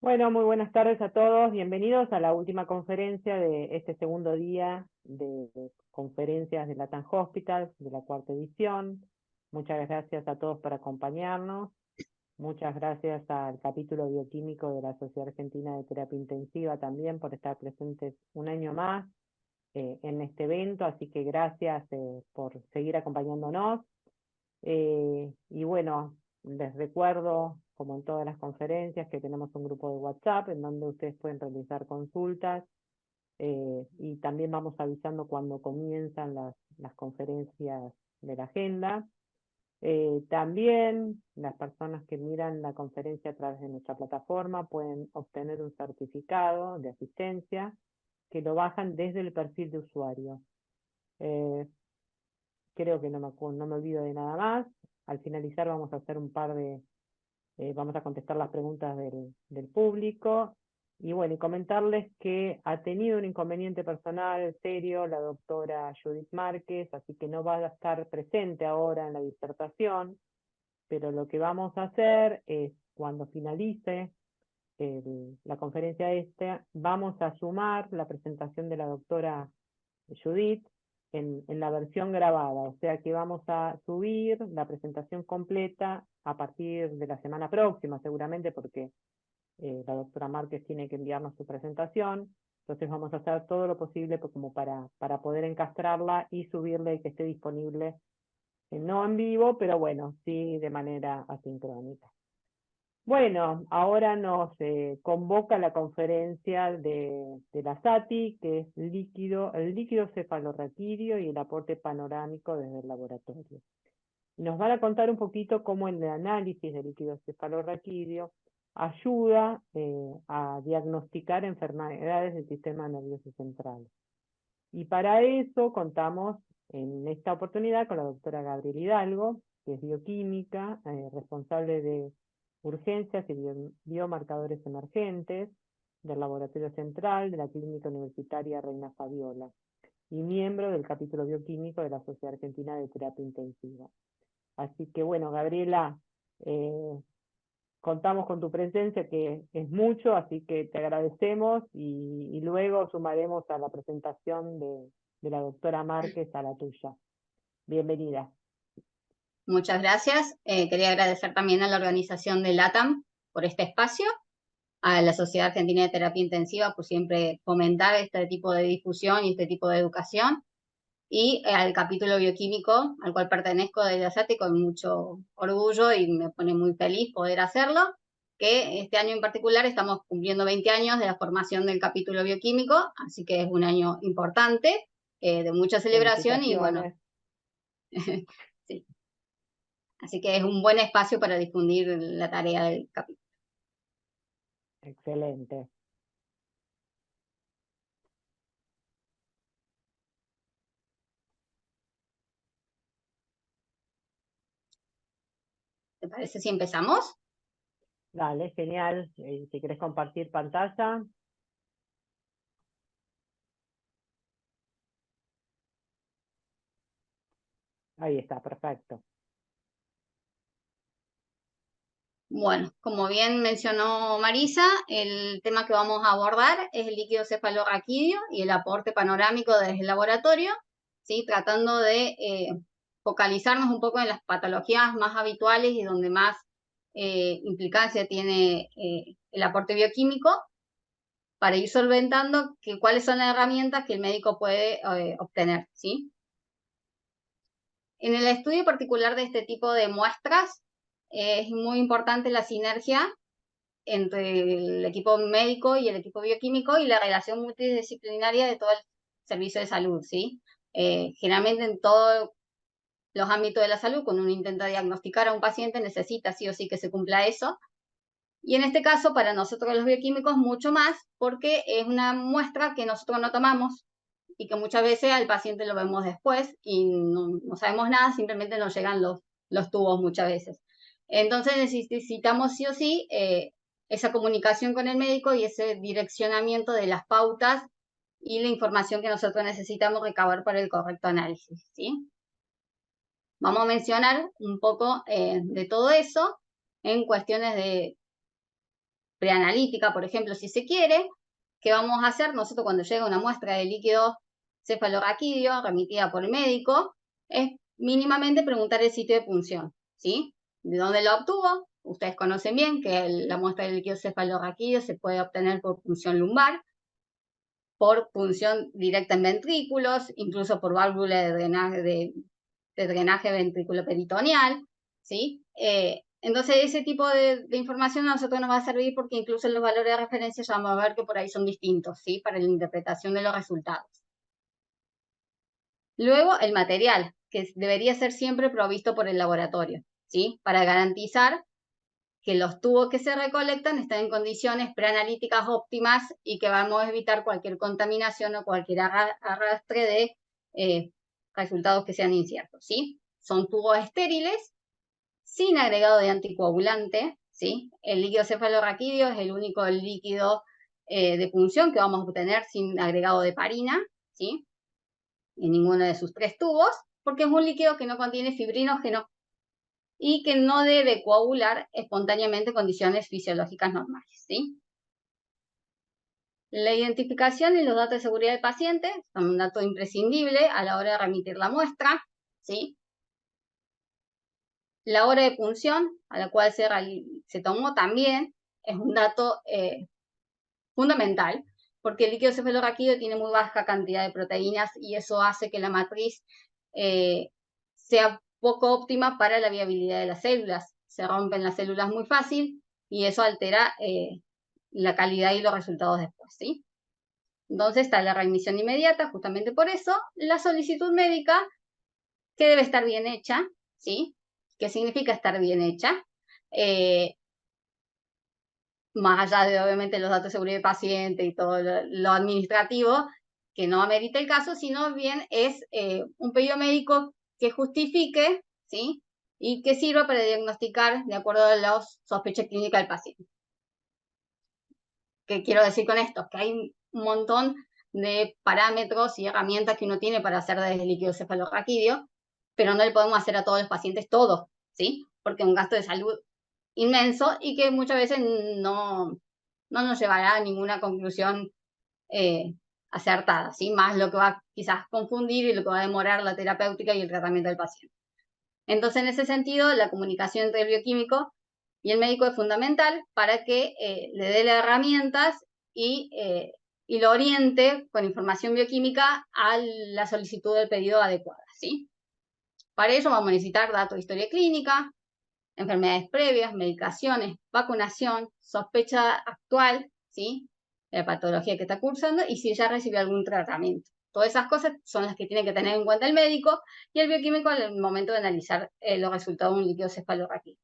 Bueno, muy buenas tardes a todos. Bienvenidos a la última conferencia de este segundo día de conferencias de Latam Hospital, de la cuarta edición. Muchas gracias a todos por acompañarnos. Muchas gracias al capítulo bioquímico de la Sociedad Argentina de Terapia Intensiva también por estar presentes un año más en este evento. Así que gracias por seguir acompañándonos. Y bueno, les recuerdo, como en todas las conferencias, que tenemos un grupo de WhatsApp en donde ustedes pueden realizar consultas y también vamos avisando cuando comienzan las conferencias de la agenda. También las personas que miran la conferencia a través de nuestra plataforma pueden obtener un certificado de asistencia que lo bajan desde el perfil de usuario. Creo que no me olvido de nada más. Al finalizar vamos a hacer vamos a contestar las preguntas del público. Y bueno, y comentarles que ha tenido un inconveniente personal serio la doctora Judith Márquez, así que no va a estar presente ahora en la disertación, pero lo que vamos a hacer es, cuando finalice la conferencia vamos a sumar la presentación de la doctora Judith en la versión grabada, o sea que vamos a subir la presentación completa a partir de la semana próxima, seguramente, porque la doctora Márquez tiene que enviarnos su presentación. Entonces vamos a hacer todo lo posible como para poder encastrarla y subirle y que esté disponible, no en vivo, pero bueno, sí de manera asincrónica. Bueno, ahora nos convoca la conferencia de la SATI, que es el líquido cefalorraquídeo y el aporte panorámico desde el laboratorio. Nos van a contar un poquito cómo el análisis del líquido cefalorraquídeo ayuda a diagnosticar enfermedades del sistema nervioso central. Y para eso contamos en esta oportunidad con la doctora Gabriela Hidalgo, que es bioquímica, responsable de urgencias y biomarcadores emergentes del Laboratorio Central de la Clínica Universitaria Reina Fabiola y miembro del capítulo bioquímico de la Sociedad Argentina de Terapia Intensiva. Así que bueno, Gabriela, contamos con tu presencia, que es mucho, así que te agradecemos y luego sumaremos a la presentación de la doctora Márquez a la tuya. Bienvenida. Muchas gracias. Quería agradecer también a la organización de LATAM por este espacio, a la Sociedad Argentina de Terapia Intensiva por siempre fomentar este tipo de difusión y este tipo de educación, y al capítulo bioquímico al cual pertenezco de la SATI con mucho orgullo y me pone muy feliz poder hacerlo, que este año en particular estamos cumpliendo 20 años de la formación del capítulo bioquímico, así que es un año importante, de mucha celebración y bueno, sí. Así que es un buen espacio para difundir la tarea del capítulo. Excelente. ¿Te parece si empezamos? Dale, genial. Si querés compartir pantalla. Ahí está, perfecto. Bueno, como bien mencionó Marisa, el tema que vamos a abordar es el líquido cefalorraquídeo y el aporte panorámico desde el laboratorio, ¿sí? Tratando de focalizarnos un poco en las patologías más habituales y donde más implicancia tiene el aporte bioquímico, para ir solventando cuáles son las herramientas que el médico puede obtener, ¿sí? En el estudio particular de este tipo de muestras, es muy importante la sinergia entre el equipo médico y el equipo bioquímico y la relación multidisciplinaria de todo el servicio de salud, ¿sí? Generalmente en todos los ámbitos de la salud, cuando uno intenta diagnosticar a un paciente, necesita sí o sí que se cumpla eso. Y en este caso, para nosotros los bioquímicos, mucho más, porque es una muestra que nosotros no tomamos y que muchas veces al paciente lo vemos después y no sabemos nada, simplemente nos llegan los tubos muchas veces. Entonces necesitamos sí o sí esa comunicación con el médico y ese direccionamiento de las pautas y la información que nosotros necesitamos recabar para el correcto análisis, ¿sí? Vamos a mencionar un poco de todo eso en cuestiones de preanalítica, por ejemplo, si se quiere, ¿qué vamos a hacer? Nosotros cuando llega una muestra de líquido cefalorraquídeo remitida por el médico, es mínimamente preguntar el sitio de punción, ¿sí? ¿De dónde lo obtuvo? Ustedes conocen bien que la muestra de líquido cefalorraquídeo se puede obtener por punción lumbar, por punción directa en ventrículos, incluso por válvula de drenaje ventriculoperitoneal, ¿sí? Entonces, ese tipo de información a nosotros nos va a servir porque incluso los valores de referencia ya vamos a ver que por ahí son distintos, ¿sí? Para la interpretación de los resultados. Luego, el material, que debería ser siempre provisto por el laboratorio, ¿sí? Para garantizar que los tubos que se recolectan están en condiciones preanalíticas óptimas y que vamos a evitar cualquier contaminación o cualquier arrastre de resultados que sean inciertos, ¿sí? Son tubos estériles, sin agregado de anticoagulante, ¿sí? El líquido cefalorraquídeo es el único líquido de punción que vamos a obtener sin agregado de parina, ¿sí? En ninguno de sus 3 tubos, porque es un líquido que no contiene fibrinógeno y que no debe coagular espontáneamente en condiciones fisiológicas normales, ¿sí? La identificación y los datos de seguridad del paciente son un dato imprescindible a la hora de remitir la muestra, ¿sí? La hora de punción a la cual se tomó también es un dato fundamental, porque el líquido cefalorraquídeo tiene muy baja cantidad de proteínas y eso hace que la matriz sea poco óptima para la viabilidad de las células. Se rompen las células muy fácil y eso altera la calidad y los resultados después, ¿sí? Entonces está la readmisión inmediata, justamente por eso, la solicitud médica, que debe estar bien hecha, ¿sí? ¿Qué significa estar bien hecha? Más allá de obviamente los datos de seguridad del paciente y todo lo administrativo, que no amerita el caso, sino bien es un pedido médico que justifique, ¿sí? Y que sirva para diagnosticar de acuerdo a las sospechas clínicas del paciente. ¿Qué quiero decir con esto? Que hay un montón de parámetros y herramientas que uno tiene para hacer desde el líquido cefalorraquídeo, pero no le podemos hacer a todos los pacientes todo, ¿sí? Porque es un gasto de salud inmenso y que muchas veces no nos llevará a ninguna conclusión acertada, ¿sí? Más lo que va quizás confundir y lo que va a demorar la terapéutica y el tratamiento del paciente. Entonces, en ese sentido, la comunicación entre el bioquímico y el médico es fundamental para que le dé las herramientas y lo oriente con información bioquímica a la solicitud del pedido adecuada, ¿sí? Para ello vamos a necesitar datos de historia clínica, enfermedades previas, medicaciones, vacunación, sospecha actual, ¿sí? La patología que está cursando y si ya recibió algún tratamiento. Todas esas cosas son las que tiene que tener en cuenta el médico y el bioquímico al momento de analizar los resultados de un líquido cefalorraquídeo.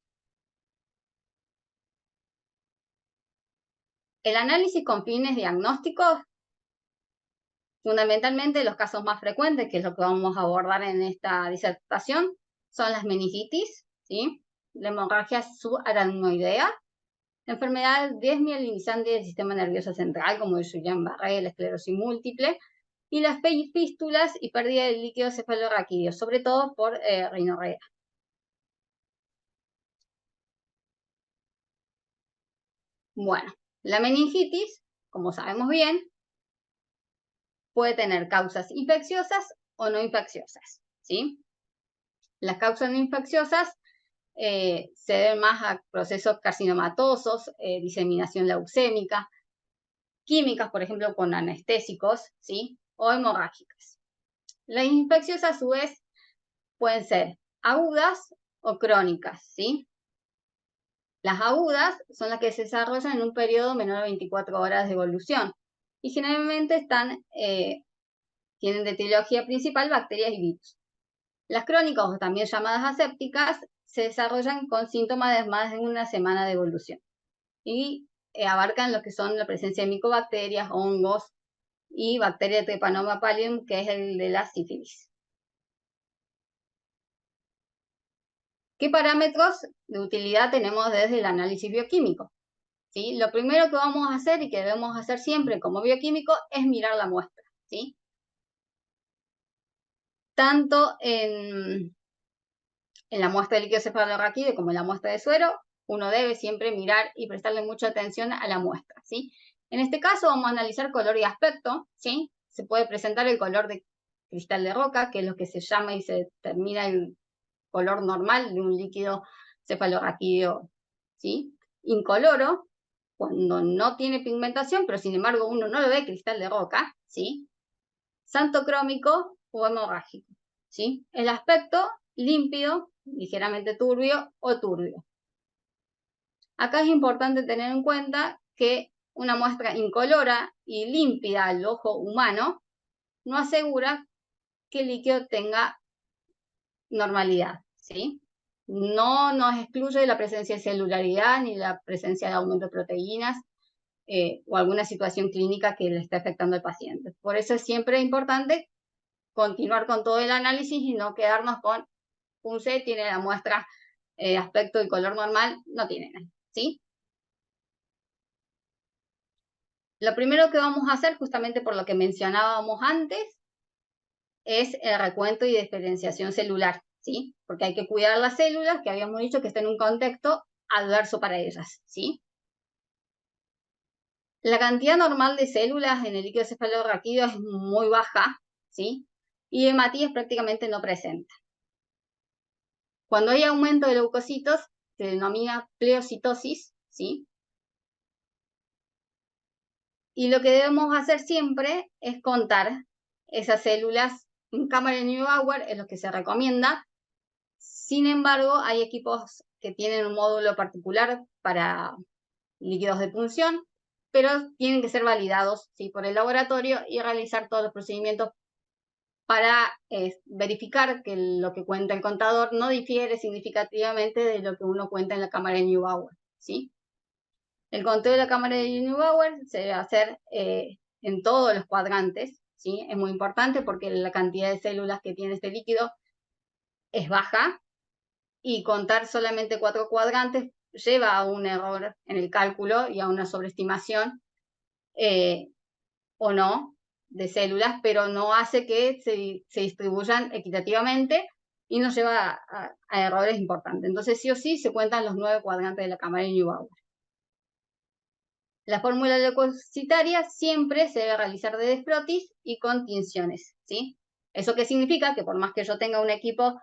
El análisis con fines diagnósticos, fundamentalmente los casos más frecuentes, que es lo que vamos a abordar en esta disertación, son las meningitis, ¿sí? La hemorragia subaracnoidea, enfermedades desmielinizantes del sistema nervioso central, como el Guillain-Barré, la esclerosis múltiple, y las fístulas y pérdida de líquido cefalorraquídeo, sobre todo por rinorrea. Bueno, la meningitis, como sabemos bien, puede tener causas infecciosas o no infecciosas, ¿sí? Las causas no infecciosas se deben más a procesos carcinomatosos, diseminación leucémica, químicas, por ejemplo, con anestésicos, ¿sí? O hemorrágicas. Las infecciosas, a su vez, pueden ser agudas o crónicas, ¿sí? Las agudas son las que se desarrollan en un periodo menor a 24 horas de evolución y generalmente tienen de etiología principal bacterias y virus. Las crónicas, o también llamadas asépticas, se desarrollan con síntomas de más de una semana de evolución y abarcan lo que son la presencia de micobacterias, hongos y bacteria de Treponema pallidum, que es el de la sífilis. ¿Qué parámetros de utilidad tenemos desde el análisis bioquímico? ¿Sí? Lo primero que vamos a hacer y que debemos hacer siempre como bioquímico es mirar la muestra, ¿sí? Tanto en la muestra de líquido cefalorraquídeo como en la muestra de suero, uno debe siempre mirar y prestarle mucha atención a la muestra, ¿sí? En este caso vamos a analizar color y aspecto, ¿sí? Se puede presentar el color de cristal de roca, que es lo que se llama y se determina el color normal de un líquido cefalorraquídeo, ¿sí? Incoloro, cuando no tiene pigmentación, pero sin embargo uno no lo ve cristal de roca, ¿sí? Xantocrómico o hemorrágico, ¿sí? El aspecto límpido, ligeramente turbio o turbio. Acá es importante tener en cuenta que una muestra incolora y límpida al ojo humano no asegura que el líquido tenga normalidad, ¿sí? No nos excluye la presencia de celularidad ni la presencia de aumento de proteínas o alguna situación clínica que le esté afectando al paciente. Por eso es siempre importante continuar con todo el análisis y no quedarnos con un C tiene la muestra aspecto y color normal, no tiene nada, ¿sí? Lo primero que vamos a hacer, justamente por lo que mencionábamos antes, es el recuento y diferenciación celular, ¿sí? Porque hay que cuidar las células que habíamos dicho que están en un contexto adverso para ellas, ¿sí? La cantidad normal de células en el líquido cefalorraquídeo es muy baja, ¿sí? Y hematías prácticamente no presenta. Cuando hay aumento de leucocitos, se denomina pleocitosis, ¿sí? Y lo que debemos hacer siempre es contar esas células en cámara de Neubauer, es lo que se recomienda. Sin embargo, hay equipos que tienen un módulo particular para líquidos de punción, pero tienen que ser validados, ¿sí?, por el laboratorio y realizar todos los procedimientos para verificar que lo que cuenta el contador no difiere significativamente de lo que uno cuenta en la cámara de Neubauer, ¿sí? El conteo de la cámara de Neubauer se debe hacer en todos los cuadrantes, ¿sí? Es muy importante porque la cantidad de células que tiene este líquido es baja y contar solamente 4 cuadrantes lleva a un error en el cálculo y a una sobreestimación o no de células, pero no hace que se distribuyan equitativamente y nos lleva a errores importantes. Entonces, sí o sí, se cuentan los 9 cuadrantes de la cámara de Neubauer. La fórmula leucocitaria siempre se debe realizar de desprotis y con tinciones, ¿sí? ¿Eso qué significa? Que por más que yo tenga un equipo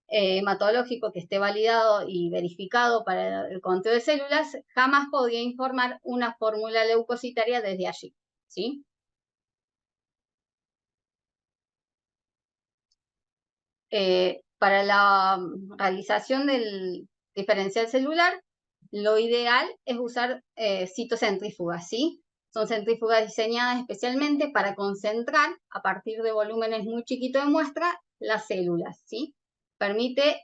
hematológico que esté validado y verificado para el conteo de células, jamás podría informar una fórmula leucocitaria desde allí, ¿sí? Para la realización del diferencial celular, lo ideal es usar citocentrífugas, ¿sí? Son centrífugas diseñadas especialmente para concentrar a partir de volúmenes muy chiquitos de muestra las células, ¿sí? Permite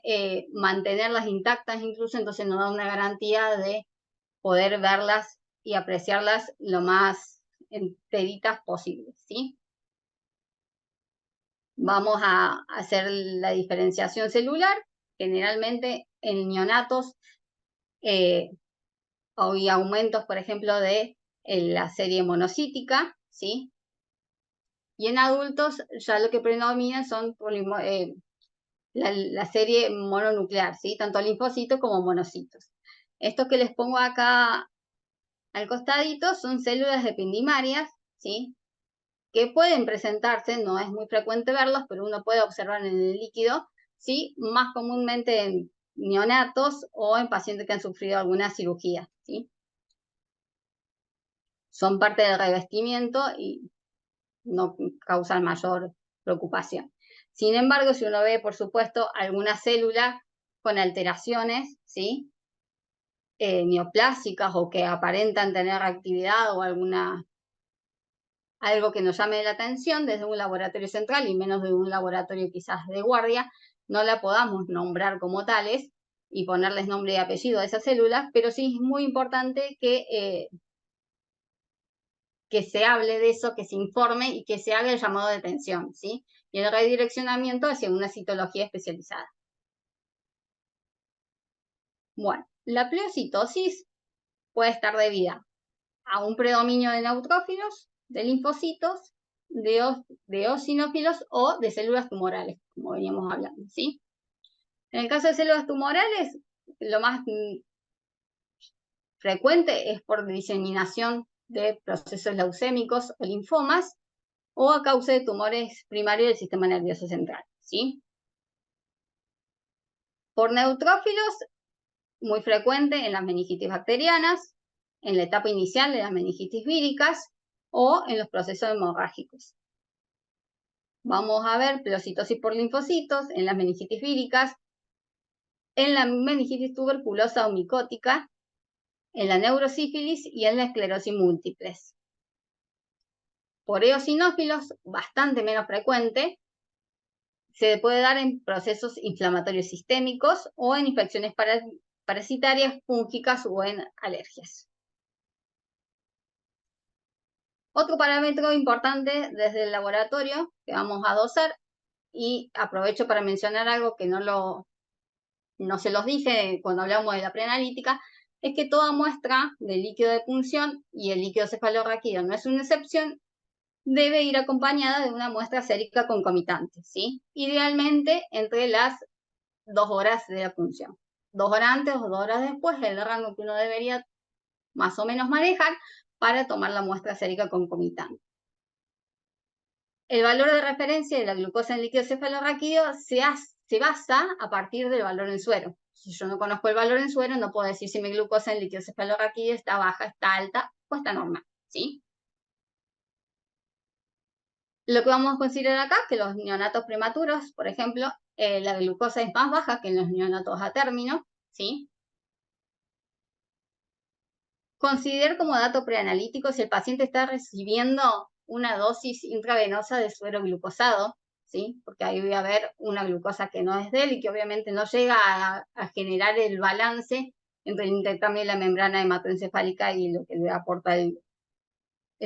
mantenerlas intactas incluso, entonces nos da una garantía de poder verlas y apreciarlas lo más enteritas posible, ¿sí? Vamos a hacer la diferenciación celular, generalmente en neonatos hay aumentos, por ejemplo, de la serie monocítica, ¿sí? Y en adultos ya lo que predomina son la serie mononuclear, ¿sí? Tanto linfocitos como monocitos. Estos que les pongo acá al costadito son células epidimarias, ¿sí?, que pueden presentarse, no es muy frecuente verlos, pero uno puede observar en el líquido, ¿sí?, más comúnmente en neonatos o en pacientes que han sufrido alguna cirugía, ¿sí? Son parte del revestimiento y no causan mayor preocupación. Sin embargo, si uno ve, por supuesto, alguna célula con alteraciones, ¿sí?, neoplásicas o que aparentan tener actividad o algo que nos llame la atención desde un laboratorio central y menos de un laboratorio quizás de guardia, no la podamos nombrar como tales y ponerles nombre y apellido a esas células, pero sí es muy importante que se hable de eso, que se informe y que se haga el llamado de atención, ¿sí? Y el redireccionamiento hacia una citología especializada. Bueno, la pleocitosis puede estar debida a un predominio de neutrófilos, de linfocitos, de eosinófilos o de células tumorales, como veníamos hablando, ¿sí? En el caso de células tumorales, lo más frecuente es por diseminación de procesos leucémicos o linfomas, o a causa de tumores primarios del sistema nervioso central, ¿sí? Por neutrófilos, muy frecuente en las meningitis bacterianas, en la etapa inicial de las meningitis víricas o en los procesos hemorrágicos. Vamos a ver pleocitosis por linfocitos en las meningitis víricas, en la meningitis tuberculosa o micótica, en la neurosífilis y en la esclerosis múltiples. Por eosinófilos, bastante menos frecuente, se puede dar en procesos inflamatorios sistémicos o en infecciones parasitarias, fúngicas o en alergias. Otro parámetro importante desde el laboratorio que vamos a dosar, y aprovecho para mencionar algo que no se los dije cuando hablamos de la preanalítica, es que toda muestra de líquido de punción, y el líquido cefalorraquídeo no es una excepción, debe ir acompañada de una muestra sérica concomitante, ¿sí? Idealmente entre las 2 horas de la punción. 2 horas antes o 2 horas después es el rango que uno debería más o menos manejar para tomar la muestra sérica concomitante. El valor de referencia de la glucosa en líquido cefalorraquídeo se basa a partir del valor en suero. Si yo no conozco el valor en suero, no puedo decir si mi glucosa en líquido cefalorraquídeo está baja, está alta o está normal, ¿sí? Lo que vamos a considerar acá, que los neonatos prematuros, por ejemplo, la glucosa es más baja que en los neonatos a término, ¿sí? Considerar como dato preanalítico si el paciente está recibiendo una dosis intravenosa de suero glucosado, ¿sí? Porque ahí voy a ver una glucosa que no es de él y que obviamente no llega a generar el balance entre el intercambio de la membrana hematoencefálica y lo que le aporta el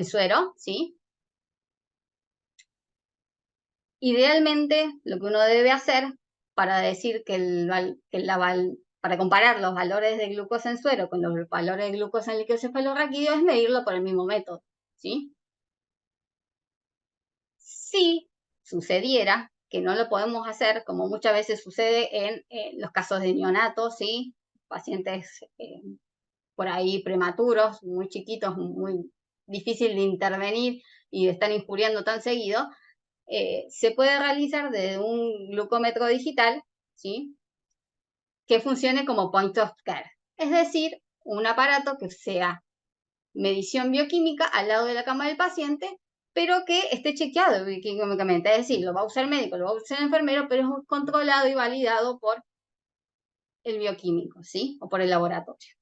suero, ¿sí? Idealmente, lo que uno debe hacer para decir para comparar los valores de glucosa en suero con los valores de glucosa en líquido cefalorraquídeo es medirlo por el mismo método, ¿sí? Si sucediera que no lo podemos hacer, como muchas veces sucede en los casos de neonatos, ¿sí? Pacientes por ahí prematuros, muy chiquitos, muy difícil de intervenir y de estar injuriando tan seguido, se puede realizar desde un glucómetro digital, ¿sí? Que funcione como point of care. Es decir, un aparato que sea medición bioquímica al lado de la cama del paciente, pero que esté chequeado bioquímicamente. Es decir, lo va a usar el médico, lo va a usar el enfermero, pero es controlado y validado por el bioquímico, ¿sí? O por el laboratorio.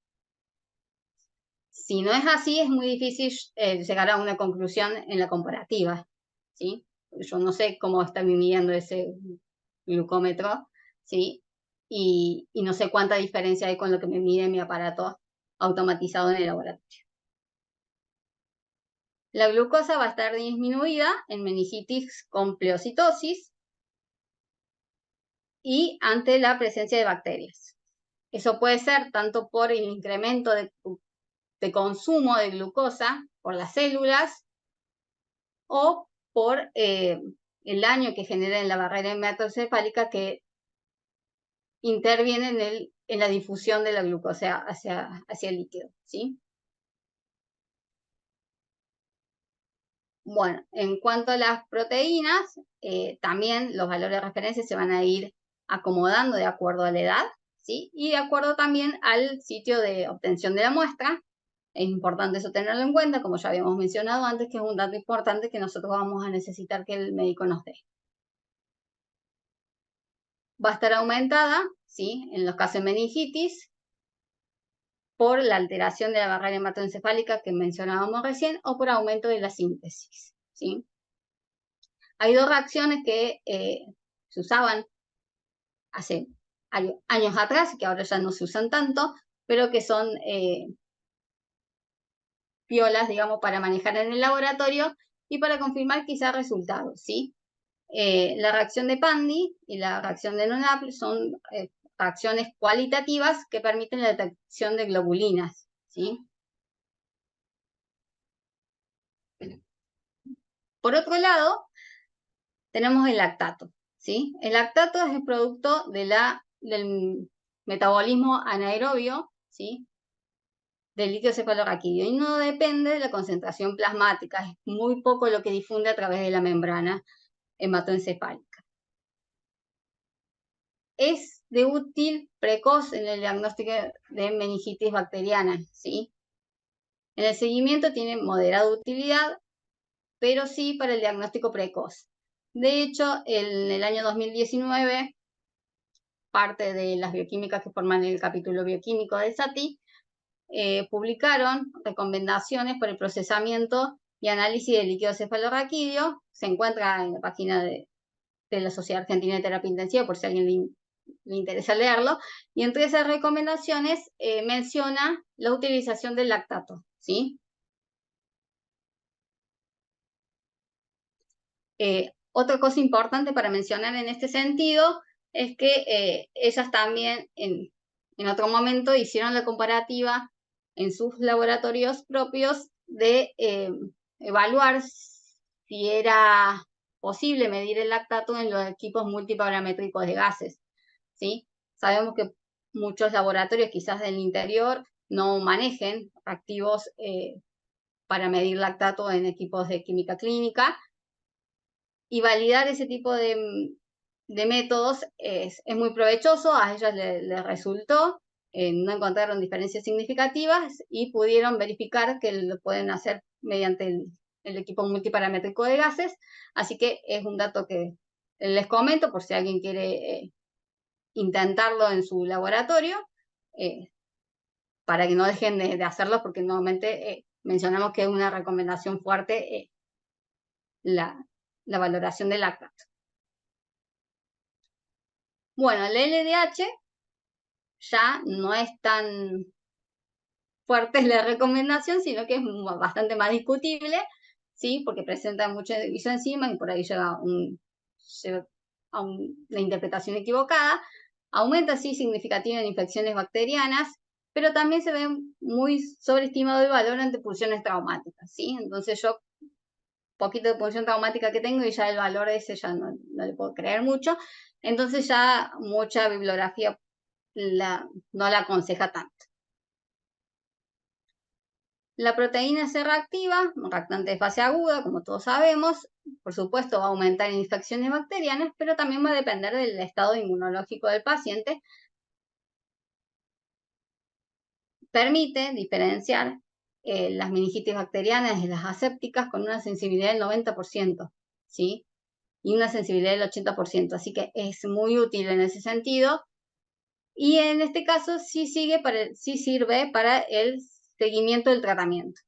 Si no es así, es muy difícil llegar a una conclusión en la comparativa, ¿sí? Yo no sé cómo está midiendo ese glucómetro, ¿sí? Y no sé cuánta diferencia hay con lo que me mide mi aparato automatizado en el laboratorio. La glucosa va a estar disminuida en meningitis con pleocitosis y ante la presencia de bacterias. Eso puede ser tanto por el incremento de consumo de glucosa por las células o por el daño que genera en la barrera hematoencefálica que interviene en la difusión de la glucosa hacia el líquido, ¿sí? Bueno, en cuanto a las proteínas, también los valores de referencia se van a ir acomodando de acuerdo a la edad, ¿sí? Y de acuerdo también al sitio de obtención de la muestra. Es importante eso tenerlo en cuenta, como ya habíamos mencionado antes, que es un dato importante que nosotros vamos a necesitar que el médico nos dé. Va a estar aumentada, ¿sí? En los casos de meningitis, por la alteración de la barrera hematoencefálica que mencionábamos recién, o por aumento de la síntesis, ¿sí? Hay 2 reacciones que se usaban hace años atrás, que ahora ya no se usan tanto, pero que son piolas, digamos, para manejar en el laboratorio y para confirmar quizás resultados, ¿sí? La reacción de Pandy y la reacción de NONAP son reacciones cualitativas que permiten la detección de globulinas, ¿sí? Por otro lado, tenemos el lactato, ¿sí? El lactato es el producto del metabolismo anaerobio, ¿sí? del líquido cefalorraquídeo y no depende de la concentración plasmática, es muy poco lo que difunde a través de la membrana hematoencefálica. Es de útil precoz en el diagnóstico de meningitis bacteriana, ¿sí? En el seguimiento tiene moderada utilidad, pero sí para el diagnóstico precoz. De hecho, en el año 2019, parte de las bioquímicas que forman el capítulo bioquímico de SATI publicaron recomendaciones para el procesamiento y análisis del líquido cefalorraquídeo. Se encuentra en la página de la Sociedad Argentina de Terapia Intensiva, por si a alguien le interesa leerlo. Y entre esas recomendaciones menciona la utilización del lactato, ¿sí? Otra cosa importante para mencionar en este sentido es que ellas también en otro momento hicieron la comparativa en sus laboratorios propios de evaluar si era posible medir el lactato en los equipos multiparamétricos de gases, ¿sí? Sabemos que muchos laboratorios, quizás del interior, no manejen activos para medir lactato en equipos de química clínica, y validar ese tipo de métodos es muy provechoso, a ellas les resultó, no encontraron diferencias significativas y pudieron verificar que lo pueden hacer mediante el equipo multiparamétrico de gases, así que es un dato que les comento por si alguien quiere intentarlo en su laboratorio, para que no dejen de hacerlo, porque nuevamente mencionamos que es una recomendación fuerte la valoración del lactato. Bueno, el LDH ya no es tan fuerte la recomendación, sino que es bastante más discutible, ¿sí? Porque presenta mucha isoenzima y por ahí lleva a una interpretación equivocada. Aumenta, sí, significativo en infecciones bacterianas, pero también se ve muy sobreestimado el valor ante pulsiones traumáticas, ¿sí? Entonces yo, poquito de pulsión traumática que tengo y ya el valor ese ya no le puedo creer mucho, entonces ya mucha bibliografía no la aconseja tanto. La proteína C reactiva, un reactante de fase aguda, como todos sabemos, por supuesto va a aumentar en infecciones bacterianas, pero también va a depender del estado inmunológico del paciente. Permite diferenciar las meningitis bacterianas de las asépticas con una sensibilidad del 90%, ¿sí? Y una sensibilidad del 80%, así que es muy útil en ese sentido. Y en este caso sí sirve para el seguimiento del tratamiento.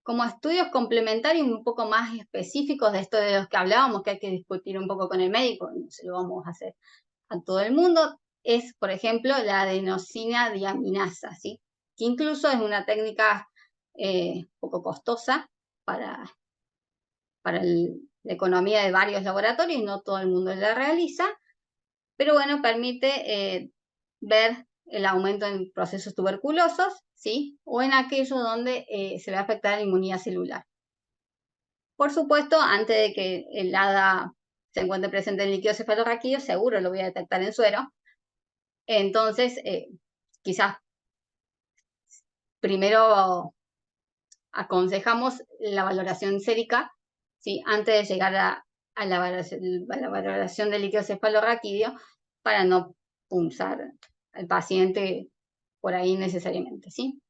Como estudios complementarios un poco más específicos de esto de los que hablábamos, que hay que discutir un poco con el médico, no se lo vamos a hacer a todo el mundo, es, por ejemplo, la adenosina diaminasa, ¿sí? Que incluso es una técnica poco costosa para la economía de varios laboratorios, no todo el mundo la realiza, pero bueno, permite ver el aumento en procesos tuberculosos, ¿sí? O en aquellos donde se ve afectada la inmunidad celular. Por supuesto, antes de que el HADA se encuentre presente en el líquido cefalorraquídeo, seguro lo voy a detectar en suero. Entonces, quizás primero aconsejamos la valoración sérica, ¿sí? Antes de llegar a la valoración del líquido cefalorraquídeo, para no punzar al paciente por ahí necesariamente, ¿sí?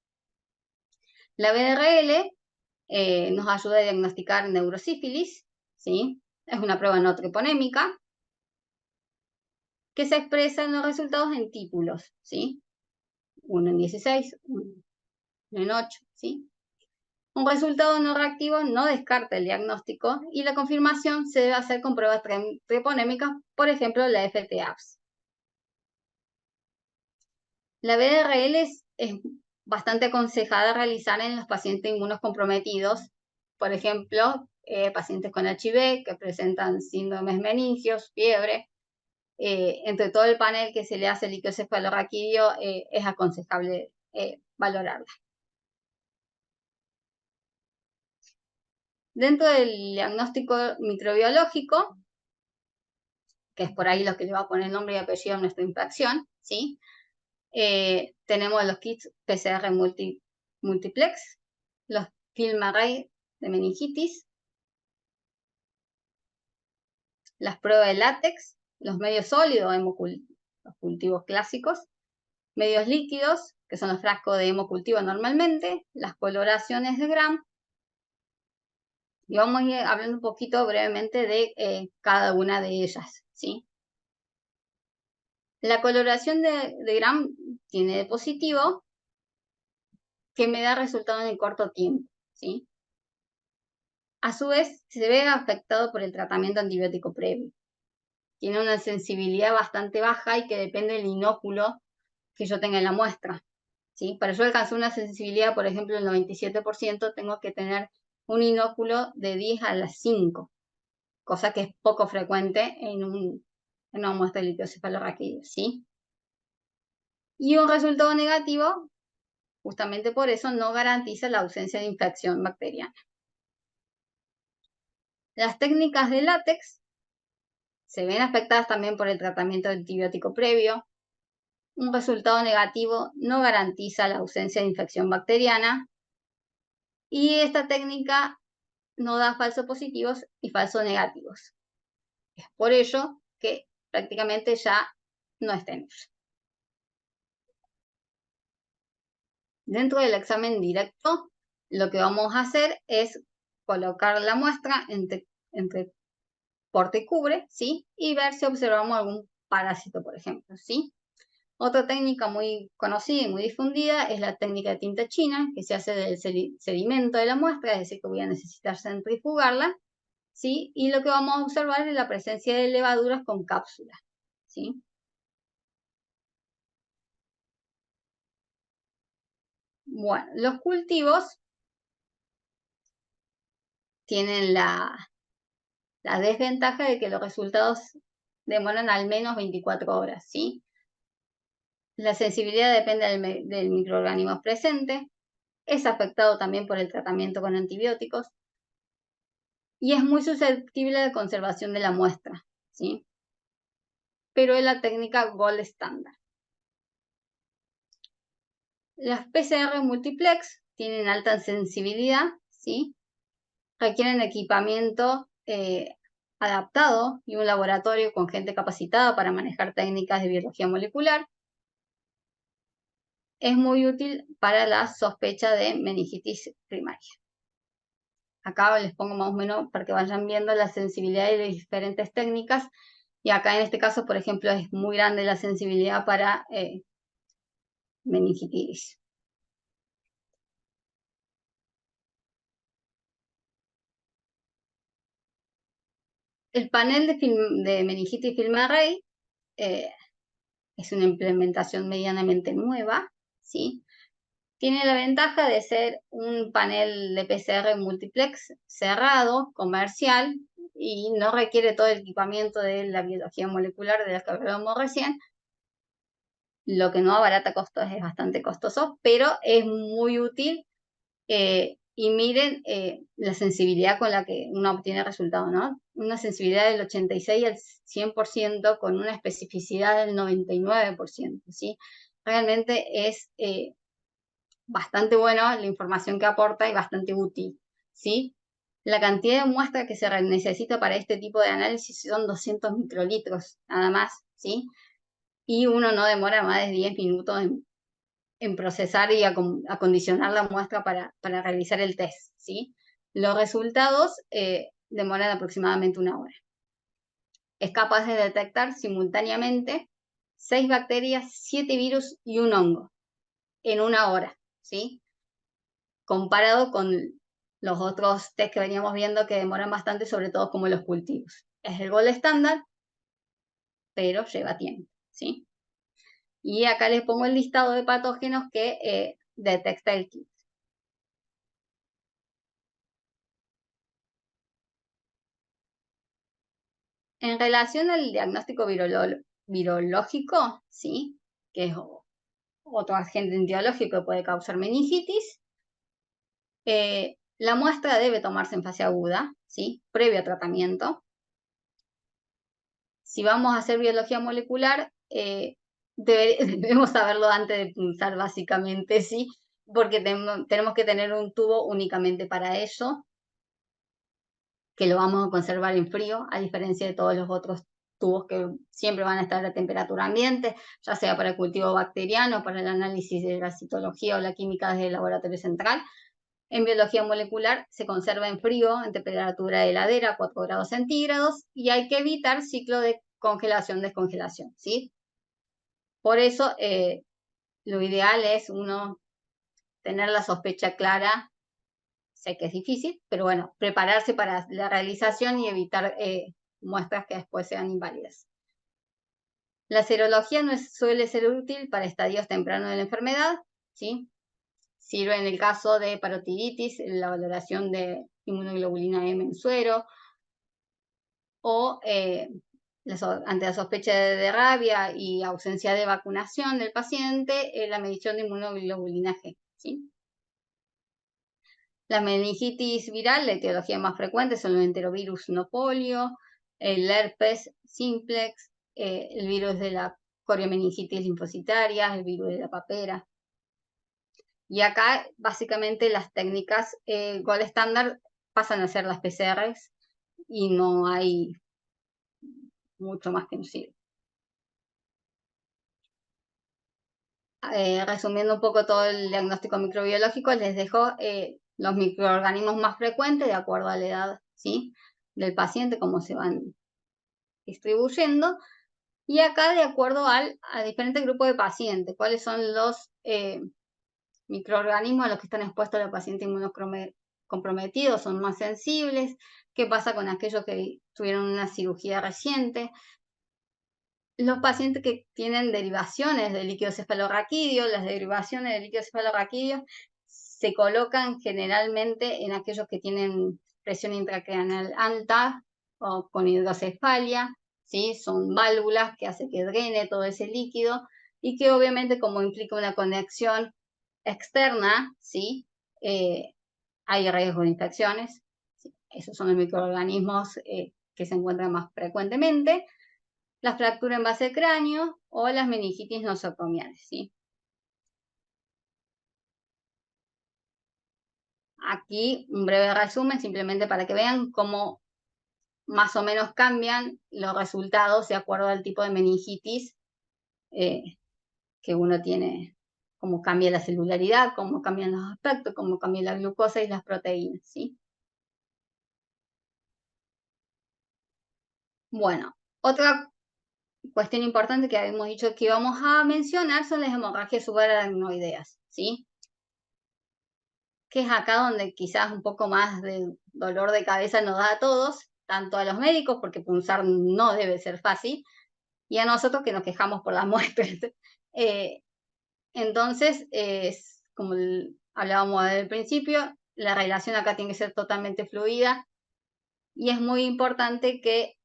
La BRL nos ayuda a diagnosticar neurosífilis, ¿sí? Es una prueba no treponémica que se expresa en los resultados en títulos, ¿sí? 1 en 16, 1 en 8, ¿sí? Un resultado no reactivo no descarta el diagnóstico y la confirmación se debe hacer con pruebas treponémicas, por ejemplo, la FTAPS. La BRL es bastante aconsejada realizar en los pacientes inmunocomprometidos, por ejemplo, pacientes con HIV que presentan síndromes meningios, fiebre. Entre todo el panel que se le hace el líquido cefalorraquídeo, es aconsejable valorarla. Dentro del diagnóstico microbiológico, que es por ahí lo que le va a poner nombre y apellido a nuestra infracción, ¿sí? Tenemos los kits PCR multiplex, los film array de meningitis, las pruebas de látex, los medios sólidos, los cultivos clásicos, medios líquidos, que son los frascos de hemocultivo normalmente, las coloraciones de Gram, y vamos a ir hablando un poquito brevemente de cada una de ellas, ¿sí? La coloración de Gram tiene de positivo que me da resultado en el corto tiempo, ¿sí? A su vez, se ve afectado por el tratamiento antibiótico previo. Tiene una sensibilidad bastante baja y que depende del inóculo que yo tenga en la muestra, ¿sí? Para yo alcanzar una sensibilidad, por ejemplo, del 97%, tengo que tener un inóculo de 10 a las 5, cosa que es poco frecuente en una muestra de líquido cefalorraquídeo, ¿sí? Y un resultado negativo, justamente por eso, no garantiza la ausencia de infección bacteriana. Las técnicas de látex se ven afectadas también por el tratamiento antibiótico previo. Un resultado negativo no garantiza la ausencia de infección bacteriana. Y esta técnica no da falsos positivos y falsos negativos. Es por ello que prácticamente ya no está en uso. Dentro del examen directo, lo que vamos a hacer es colocar la muestra entre porte y cubre, ¿sí? Y ver si observamos algún parásito, por ejemplo, ¿sí? Otra técnica muy conocida y muy difundida es la técnica de tinta china, que se hace del sedimento de la muestra, es decir, que voy a necesitar centrifugarla, ¿sí? Y lo que vamos a observar es la presencia de levaduras con cápsulas, ¿sí? Bueno, los cultivos tienen la desventaja de que los resultados demoran al menos 24 horas, ¿sí? La sensibilidad depende del microorganismo presente, es afectado también por el tratamiento con antibióticos y es muy susceptible de conservación de la muestra, ¿sí? Pero es la técnica gold estándar. Las PCR multiplex tienen alta sensibilidad, ¿sí? Requieren equipamiento adaptado y un laboratorio con gente capacitada para manejar técnicas de biología molecular. Es muy útil para la sospecha de meningitis primaria. Acá les pongo más o menos para que vayan viendo la sensibilidad de las diferentes técnicas. Y acá en este caso, por ejemplo, es muy grande la sensibilidad para meningitis. El panel de meningitis film array es una implementación medianamente nueva, ¿sí? Tiene la ventaja de ser un panel de PCR multiplex cerrado, comercial, y no requiere todo el equipamiento de la biología molecular de la que hablábamos recién. Lo que no abarata costos, es bastante costoso, pero es muy útil. Y miren la sensibilidad con la que uno obtiene resultados, ¿no? Una sensibilidad del 86 al 100% con una especificidad del 99%, ¿sí? Realmente es bastante bueno la información que aporta y bastante útil, ¿sí? La cantidad de muestra que se necesita para este tipo de análisis son 200 microlitros, nada más, ¿sí? Y uno no demora más de 10 minutos en procesar y acondicionar la muestra para realizar el test, ¿sí? Los resultados demoran aproximadamente 1 hora. Es capaz de detectar simultáneamente 6 bacterias, 7 virus y un hongo en 1 hora, ¿sí? Comparado con los otros test que veníamos viendo que demoran bastante, sobre todo como los cultivos. Es el gold estándar, pero lleva tiempo, ¿sí? Y acá les pongo el listado de patógenos que detecta el kit. En relación al diagnóstico virológico, ¿sí? Que es otro agente etiológico que puede causar meningitis, la muestra debe tomarse en fase aguda, ¿sí? Previo a tratamiento. Si vamos a hacer biología molecular, debemos saberlo antes de punzar, básicamente, ¿sí? Porque tenemos que tener un tubo únicamente para eso, que lo vamos a conservar en frío, a diferencia de todos los otros tubos que siempre van a estar a temperatura ambiente, ya sea para el cultivo bacteriano, para el análisis de la citología o la química desde el laboratorio central. En biología molecular se conserva en frío, en temperatura de heladera, 4 grados centígrados, y hay que evitar ciclo de congelación-descongelación, ¿sí? Por eso, lo ideal es uno tener la sospecha clara. Sé que es difícil, pero bueno, prepararse para la realización y evitar muestras que después sean inválidas. La serología no suele ser útil para estadios tempranos de la enfermedad, ¿sí? Sirve en el caso de parotiditis, la valoración de inmunoglobulina M en suero, o ante la sospecha de rabia y ausencia de vacunación del paciente, la medición de inmunoglobulina G, ¿sí? La meningitis viral, la etiología más frecuente son los enterovirus no polio, el herpes simplex, el virus de la coriomeningitis linfocitaria, el virus de la papera. Y acá, básicamente, las técnicas gold estándar pasan a ser las PCRs y no hay mucho más que nos sirve. Resumiendo un poco todo el diagnóstico microbiológico, les dejo los microorganismos más frecuentes de acuerdo a la edad, ¿sí?, del paciente, cómo se van distribuyendo, y acá de acuerdo a diferentes grupos de pacientes, cuáles son los microorganismos a los que están expuestos los pacientes inmunocomprometidos, son más sensibles, qué pasa con aquellos que tuvieron una cirugía reciente, los pacientes que tienen derivaciones del líquido cefalorraquídeo. Las derivaciones del líquido cefalorraquídeo se colocan generalmente en aquellos que tienen presión intracraneal alta o con hidrocefalia, ¿sí? Son válvulas que hacen que drene todo ese líquido y que obviamente, como implica una conexión externa, ¿sí?, hay riesgo de infecciones. ¿Sí? Esos son los microorganismos que se encuentran más frecuentemente. La fractura en base de cráneo o las meningitis nosocomiales, ¿sí? Aquí un breve resumen, simplemente para que vean cómo más o menos cambian los resultados de acuerdo al tipo de meningitis que uno tiene, cómo cambia la celularidad, cómo cambian los aspectos, cómo cambia la glucosa y las proteínas, ¿sí? Bueno, otra cuestión importante que habíamos dicho que íbamos a mencionar son las hemorragias subaracnoideas, ¿sí? Que es acá donde quizás un poco más de dolor de cabeza nos da a todos, tanto a los médicos, porque punzar no debe ser fácil, y a nosotros que nos quejamos por las muestras. Entonces, como hablábamos al principio, la relación acá tiene que ser totalmente fluida y es muy importante que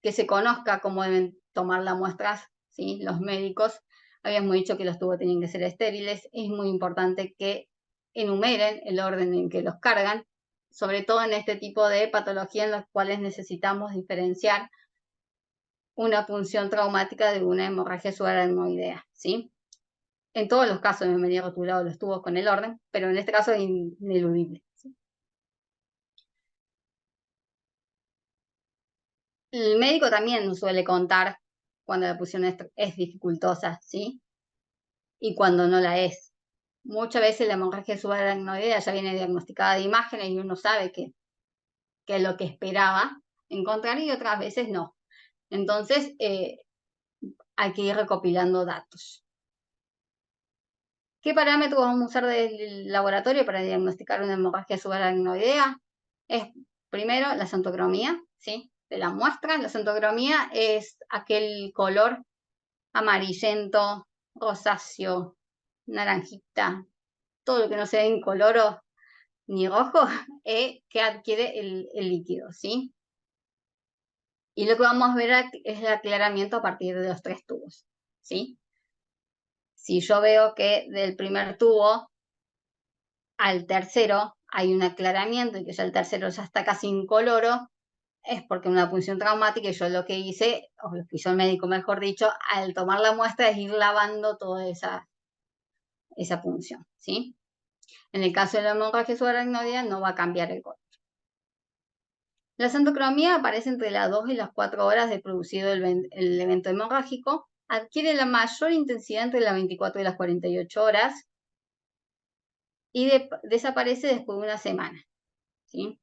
se conozca cómo deben tomar las muestras, ¿sí?, los médicos. Habíamos dicho que los tubos tenían que ser estériles. Es muy importante que enumeren el orden en que los cargan, sobre todo en este tipo de patología en las cuales necesitamos diferenciar una punción traumática de una hemorragia subaracnoidea, ¿sí? En todos los casos me venía rotulado los tubos con el orden, pero en este caso es ineludible, ¿sí? El médico también nos suele contar cuando la punción es dificultosa, ¿sí?, y cuando no la es. Muchas veces la hemorragia subaracnoidea ya viene diagnosticada de imágenes y uno sabe que es lo que esperaba encontrar y otras veces no. Entonces, hay que ir recopilando datos. ¿Qué parámetros vamos a usar del laboratorio para diagnosticar una hemorragia subaracnoidea? Es primero la xantocromía, ¿sí?, de la muestra. La xantocromía es aquel color amarillento, rosáceo, naranjita, todo lo que no sea incoloro ni rojo, que adquiere el líquido, ¿sí? Y lo que vamos a ver es el aclaramiento a partir de los 3 tubos, ¿sí? Si yo veo que del primer tubo al tercero hay un aclaramiento y que ya el tercero ya está casi incoloro, es porque una punción traumática, y yo lo que hice, o lo que hizo el médico, mejor dicho, al tomar la muestra es ir lavando toda esa punción, ¿sí? En el caso de la hemorragia subaracnoidea no va a cambiar el color. La santocromía aparece entre las 2 y las 4 horas de producido el evento hemorrágico, adquiere la mayor intensidad entre las 24 y las 48 horas y desaparece después de una semana, ¿sí?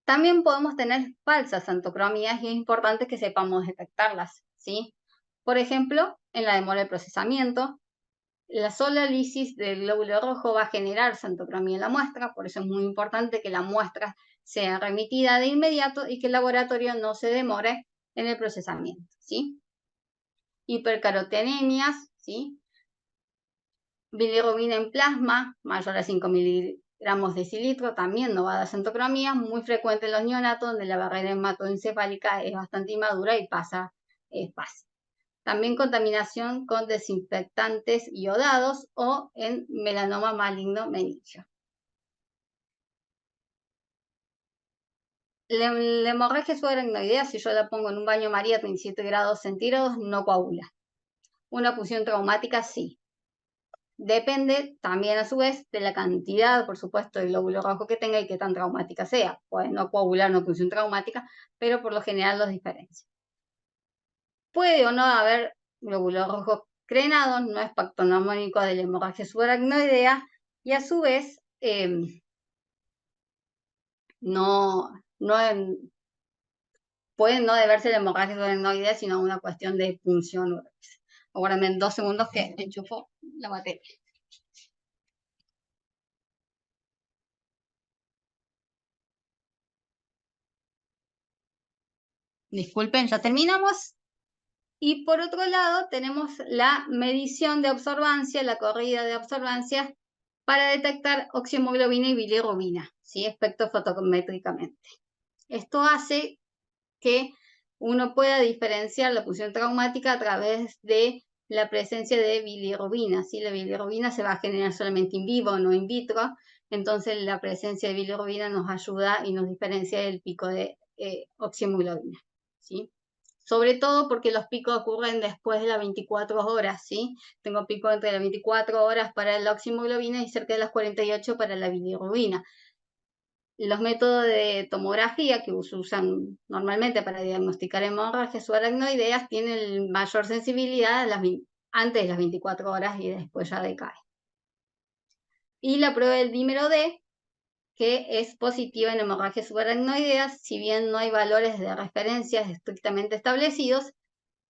También podemos tener falsas santocromías y es importante que sepamos detectarlas, ¿sí? Por ejemplo, en la demora de procesamiento, la sola lisis del glóbulo rojo va a generar santocromía en la muestra, por eso es muy importante que la muestra sea remitida de inmediato y que el laboratorio no se demore en el procesamiento, ¿sí? Hipercarotenemias, ¿sí? Bilirrubina en plasma, mayor a 5 miligramos de decilitro, también no va a dar santocromía, muy frecuente en los neonatos, donde la barrera hematoencefálica es bastante inmadura y pasa fácil. También contaminación con desinfectantes iodados o en melanoma maligno meningio. La hemorragia subaracnoidea, si yo la pongo en un baño María a 37 grados centígrados, no coagula. Una punción traumática, sí. Depende también, a su vez, de la cantidad, por supuesto, de glóbulo rojo que tenga y qué tan traumática sea. Puede no coagular una punción traumática, pero por lo general los diferencia. Puede o no haber glóbulos rojos crenados, no es pactognomónico de la hemorragia subaracnoidea, y a su vez, puede no deberse la hemorragia subaracnoidea, sino una cuestión de punción. Aguárdame en 2 segundos que enchufo la batería. Disculpen, ya terminamos. Y por otro lado, tenemos la medición de absorbancia, la corrida de absorbancia, para detectar oximoglobina y bilirrubina, ¿sí? Espectrofotométricamente. Esto hace que uno pueda diferenciar la punción traumática a través de la presencia de bilirrubina, ¿sí? La bilirrubina se va a generar solamente in vivo, no in vitro, entonces la presencia de bilirrubina nos ayuda y nos diferencia del pico de oximoglobina, ¿sí? Sobre todo porque los picos ocurren después de las 24 horas, ¿sí? Tengo pico entre las 24 horas para la oximoglobina y cerca de las 48 para la bilirrubina. Los métodos de tomografía que se usan normalmente para diagnosticar hemorragias subaracnoideas tienen mayor sensibilidad antes de las 24 horas y después ya decae. Y la prueba del dímero D, que es positiva en hemorragias subaracnoideas, si bien no hay valores de referencia estrictamente establecidos,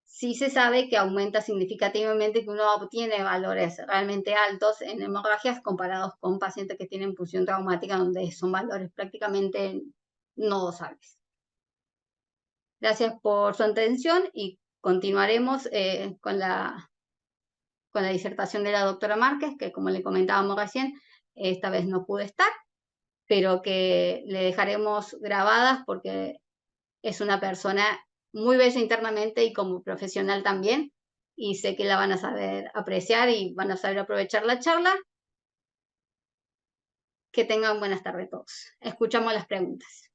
sí se sabe que aumenta significativamente, que uno obtiene valores realmente altos en hemorragias comparados con pacientes que tienen punción traumática, donde son valores prácticamente no dosables. Gracias por su atención y continuaremos con la disertación de la doctora Márquez, que como le comentábamos recién, esta vez no pude estar, pero que le dejaremos grabadas porque es una persona muy bella internamente y como profesional también, y sé que la van a saber apreciar y van a saber aprovechar la charla. Que tengan buenas tardes todos. Escuchamos las preguntas.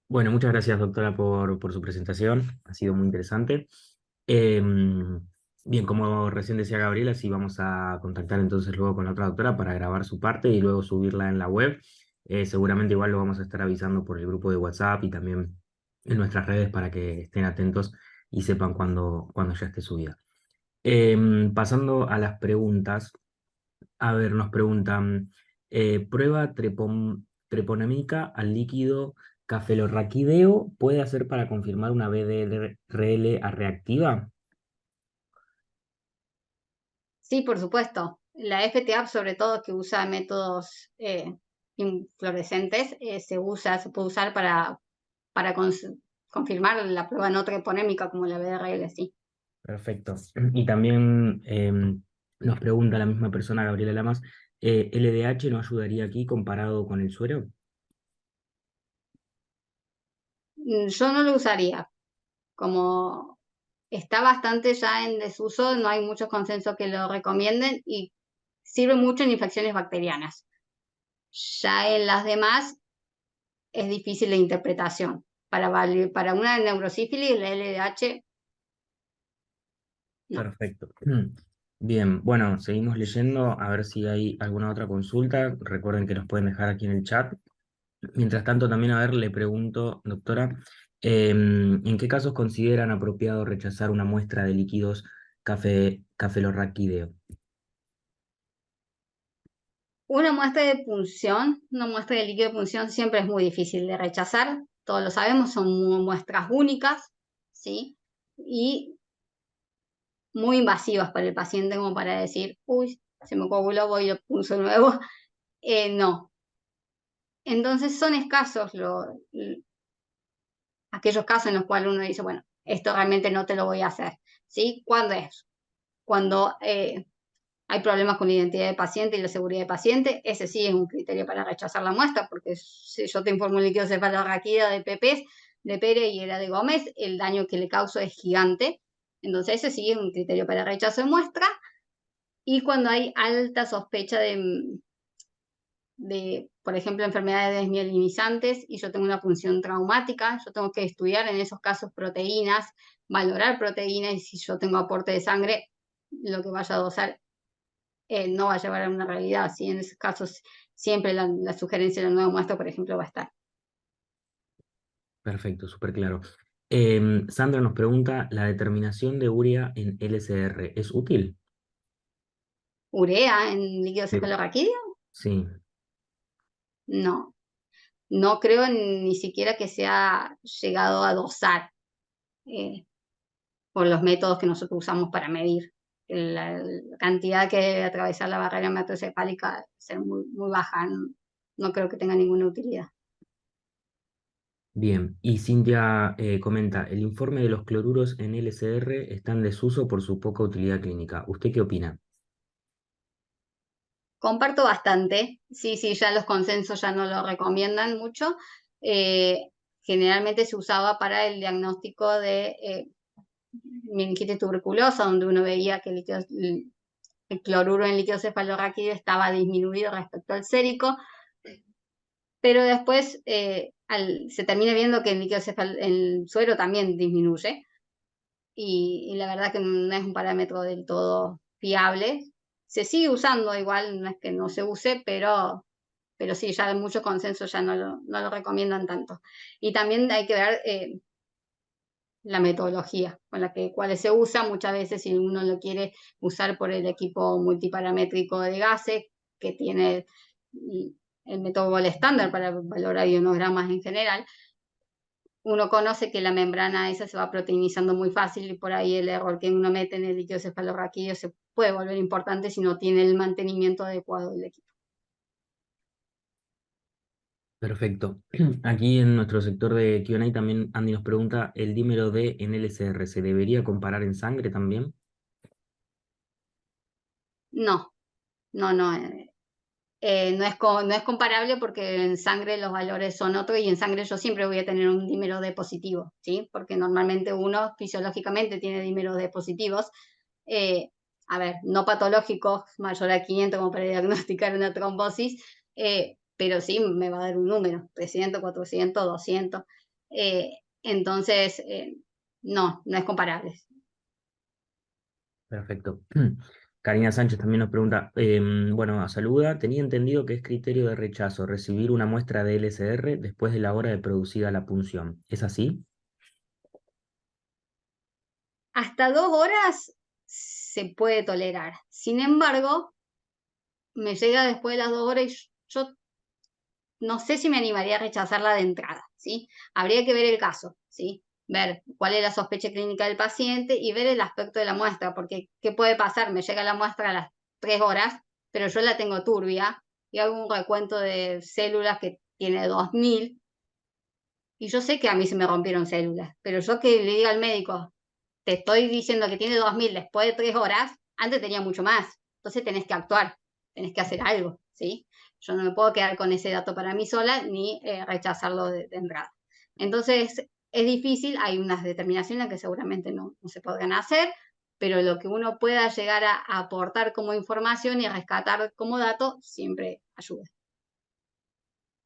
Bueno, muchas gracias, doctora, por su presentación. Ha sido muy interesante. Bien, como recién decía Gabriela, sí vamos a contactar entonces luego con la otra doctora para grabar su parte y luego subirla en la web. Seguramente igual lo vamos a estar avisando por el grupo de WhatsApp y también en nuestras redes para que estén atentos y sepan cuando ya esté subida. Pasando a las preguntas, a ver, nos preguntan, ¿prueba treponémica al líquido cafelorraquídeo puede hacer para confirmar una BDRL reactiva? Sí, por supuesto. La FTAP, sobre todo, que usa métodos inflorescentes, se puede usar para confirmar la prueba no treponémica como la BDRL, sí. Perfecto. Y también nos pregunta la misma persona, Gabriela Lamas, ¿LDH no ayudaría aquí comparado con el suero? Yo no lo usaría. Como está bastante ya en desuso, no hay muchos consensos que lo recomienden y sirve mucho en infecciones bacterianas. Ya en las demás es difícil la interpretación. Para una neurosífilis, la LDH, no. Perfecto. Bien, bueno, seguimos leyendo a ver si hay alguna otra consulta. Recuerden que nos pueden dejar aquí en el chat. Mientras tanto, también, a ver, le pregunto, doctora, ¿en qué casos consideran apropiado rechazar una muestra de líquidos cafelorraquídeo? Una muestra de punción, una muestra de líquido de punción siempre es muy difícil de rechazar, todos lo sabemos, son muestras únicas, ¿sí? Y muy invasivas para el paciente como para decir, uy, se me coaguló, voy y lo pulso nuevo. No. Entonces son escasos aquellos casos en los cuales uno dice, bueno, esto realmente no te lo voy a hacer, ¿sí? ¿Cuándo es? Cuando hay problemas con la identidad del paciente y la seguridad del paciente, ese sí es un criterio para rechazar la muestra, porque si yo te informo un líquido cefalorraquídeo de Pepes, de Pérez y era de Gómez, el daño que le causo es gigante. Entonces ese sí es un criterio para rechazo de muestra. Y cuando hay alta sospecha por ejemplo, enfermedades desmielinizantes y yo tengo una función traumática, yo tengo que estudiar en esos casos proteínas, valorar proteínas y si yo tengo aporte de sangre, lo que vaya a dosar no va a llevar a una realidad. ¿Sí? En esos casos siempre la sugerencia de la nueva muestra, por ejemplo, va a estar. Perfecto, súper claro. Sandra nos pregunta, ¿la determinación de urea en LCR es útil? ¿Urea en líquido Sí. cefalorraquídeo? Sí, No. No creo ni siquiera que se ha llegado a dosar por los métodos que nosotros usamos para medir. La cantidad que debe atravesar la barrera hematoencefálica debe ser muy, muy baja. No, no creo que tenga ninguna utilidad. bien. Y Cintia comenta, el informe de los cloruros en LCR está en desuso por su poca utilidad clínica. ¿Usted qué opina? Comparto bastante. Sí, sí, ya los consensos ya no lo recomiendan mucho. Eh, Generalmente se usaba para el diagnóstico de meningitis tuberculosa, donde uno veía que el cloruro en líquido cefalorraquídeo estaba disminuido respecto al sérico, pero después se termina viendo que el suero también disminuye, y la verdad que no es un parámetro del todo fiable. Se sigue usando igual, no es que no se use, pero sí, ya hay mucho consenso, ya no lo recomiendan tanto. Y también hay que ver la metodología con la cual se usa. Muchas veces si uno lo quiere usar por el equipo multiparamétrico de gases, que tiene el método Gold estándar para valorar ionogramas en general, uno conoce que la membrana esa se va proteinizando muy fácil y por ahí el error que uno mete en el líquido cefalorraquídeo se puede volver importante si no tiene el mantenimiento adecuado del equipo. Perfecto. Aquí en nuestro sector de Q&A también Andy nos pregunta, ¿el dímero D en LCR se debería comparar en sangre también? No, no, no. No es comparable porque en sangre los valores son otros y en sangre yo siempre voy a tener un dímero D positivo, ¿sí? Porque normalmente uno fisiológicamente tiene dímeros D positivos. Eh, a ver, no patológicos, mayor a 500 como para diagnosticar una trombosis, pero sí me va a dar un número, 300, 400, 200. Entonces, no es comparable. Perfecto. Karina Sánchez también nos pregunta, bueno, saluda, tenía entendido que es criterio de rechazo recibir una muestra de LSR después de la hora de producida la punción. ¿Es así? Hasta 2 horas se puede tolerar. Sin embargo, me llega después de las 2 horas y yo no sé si me animaría a rechazarla de entrada, ¿sí? Habría que ver el caso, ¿sí? Ver cuál es la sospecha clínica del paciente y ver el aspecto de la muestra, porque ¿qué puede pasar? Me llega la muestra a las 3 horas, pero yo la tengo turbia y hago un recuento de células que tiene 2000 y yo sé que a mí se me rompieron células, pero yo que le diga al médico, te estoy diciendo que tiene 2000 después de 3 horas, antes tenía mucho más. Entonces tenés que actuar, tenés que hacer algo, ¿sí? Yo no me puedo quedar con ese dato para mí sola ni rechazarlo de entrada. Entonces es difícil, hay unas determinaciones que seguramente no se podrán hacer, pero lo que uno pueda llegar a aportar como información y a rescatar como dato siempre ayuda.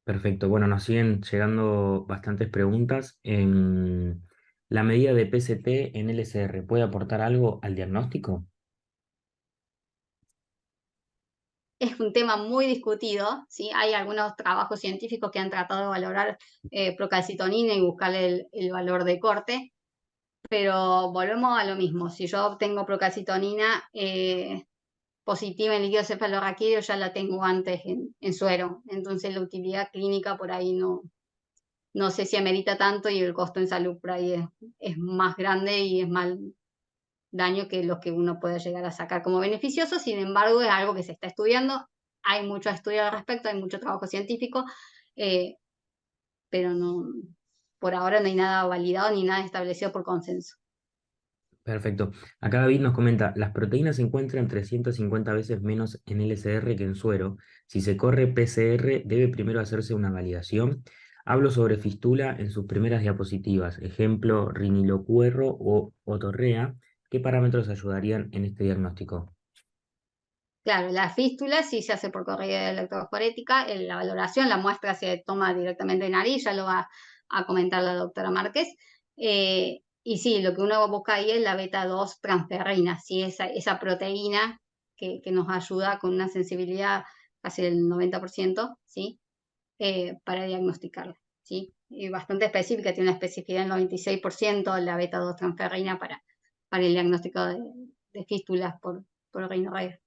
Perfecto. Bueno, nos siguen llegando bastantes preguntas. ¿La medida de PCT en LSR puede aportar algo al diagnóstico? Es un tema muy discutido, ¿sí? Hay algunos trabajos científicos que han tratado de valorar procalcitonina y buscarle el valor de corte, pero volvemos a lo mismo. Si yo obtengo procalcitonina positiva en líquido cefalorraquídeo, ya la tengo antes en suero, entonces la utilidad clínica por ahí no sé si amerita tanto y el costo en salud por ahí es más grande y es más daño que los que uno puede llegar a sacar como beneficioso. Sin embargo, es algo que se está estudiando, hay mucho estudio al respecto, hay mucho trabajo científico, eh, pero no, por ahora no hay nada validado ni nada establecido por consenso. Perfecto. Acá David nos comenta, las proteínas se encuentran 350 veces menos en LSR que en suero. Si se corre PCR, debe primero hacerse una validación. Hablo sobre fístula en sus primeras diapositivas, ejemplo, rinilocuerro o otorrea. ¿Qué parámetros ayudarían en este diagnóstico? Claro, la fístula sí se hace por corrida electroforética, la valoración, la muestra se toma directamente de nariz, ya lo va a comentar la doctora Márquez. Y sí, lo que uno busca ahí es la beta-2 transferrina, ¿sí? Esa proteína que nos ayuda con una sensibilidad casi del 90%, ¿sí? Para diagnosticarla, ¿sí? Y bastante específica, tiene una especificidad del 96% la beta-2 transferrina para el diagnóstico de fístulas por rinorrea.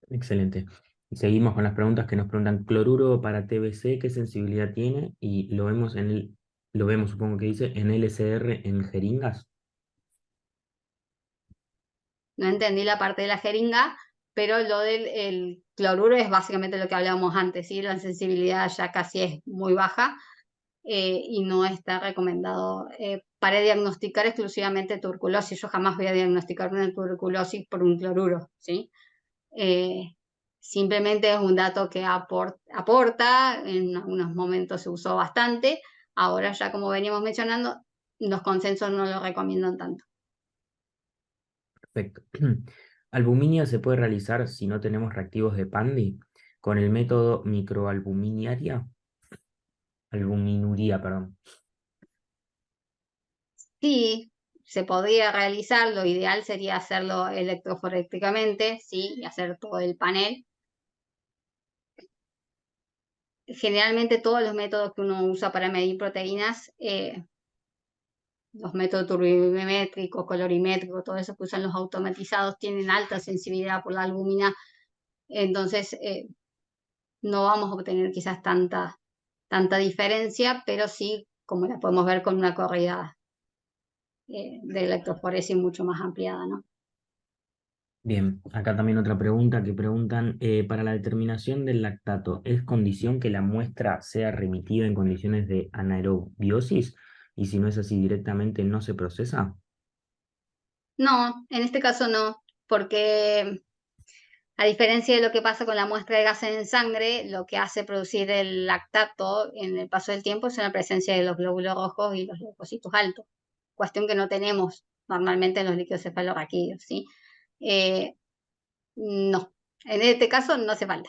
Excelente. Y seguimos con las preguntas que nos preguntan, cloruro para TBC, ¿qué sensibilidad tiene? Y lo vemos, supongo que dice, en LSR en jeringas. No entendí la parte de la jeringa, pero lo del el cloruro es básicamente lo que hablábamos antes, ¿sí? La sensibilidad ya casi es muy baja y no está recomendado para diagnosticar exclusivamente tuberculosis. Yo jamás voy a diagnosticar una tuberculosis por un cloruro, ¿sí? Eh, Simplemente es un dato que aporta, en algunos momentos se usó bastante, ahora ya como veníamos mencionando, los consensos no lo recomiendan tanto. Perfecto. ¿Albuminia se puede realizar si no tenemos reactivos de Pandi? Con el método microalbuminiaria, albuminuría, perdón. Sí, se podría realizar, lo ideal sería hacerlo electroforéticamente, sí, y hacer todo el panel. Generalmente todos los métodos que uno usa para medir proteínas, los métodos turbimétricos, colorimétricos, todo eso que usan los automatizados, tienen alta sensibilidad por la albúmina, entonces no vamos a obtener quizás tanta diferencia, pero sí, como la podemos ver con una corrida de electroforesis mucho más ampliada, ¿no? Bien, acá también otra pregunta que preguntan, para la determinación del lactato, ¿es condición que la muestra sea remitida en condiciones de anaerobiosis? Y si no es así directamente, ¿no se procesa? No, en este caso no, porque a diferencia de lo que pasa con la muestra de gases en sangre, lo que hace producir el lactato en el paso del tiempo es la presencia de los glóbulos rojos y los leucocitos altos, cuestión que no tenemos normalmente en los líquidos cefalorraquídeos, ¿sí? Eh, no, en este caso no hace falta.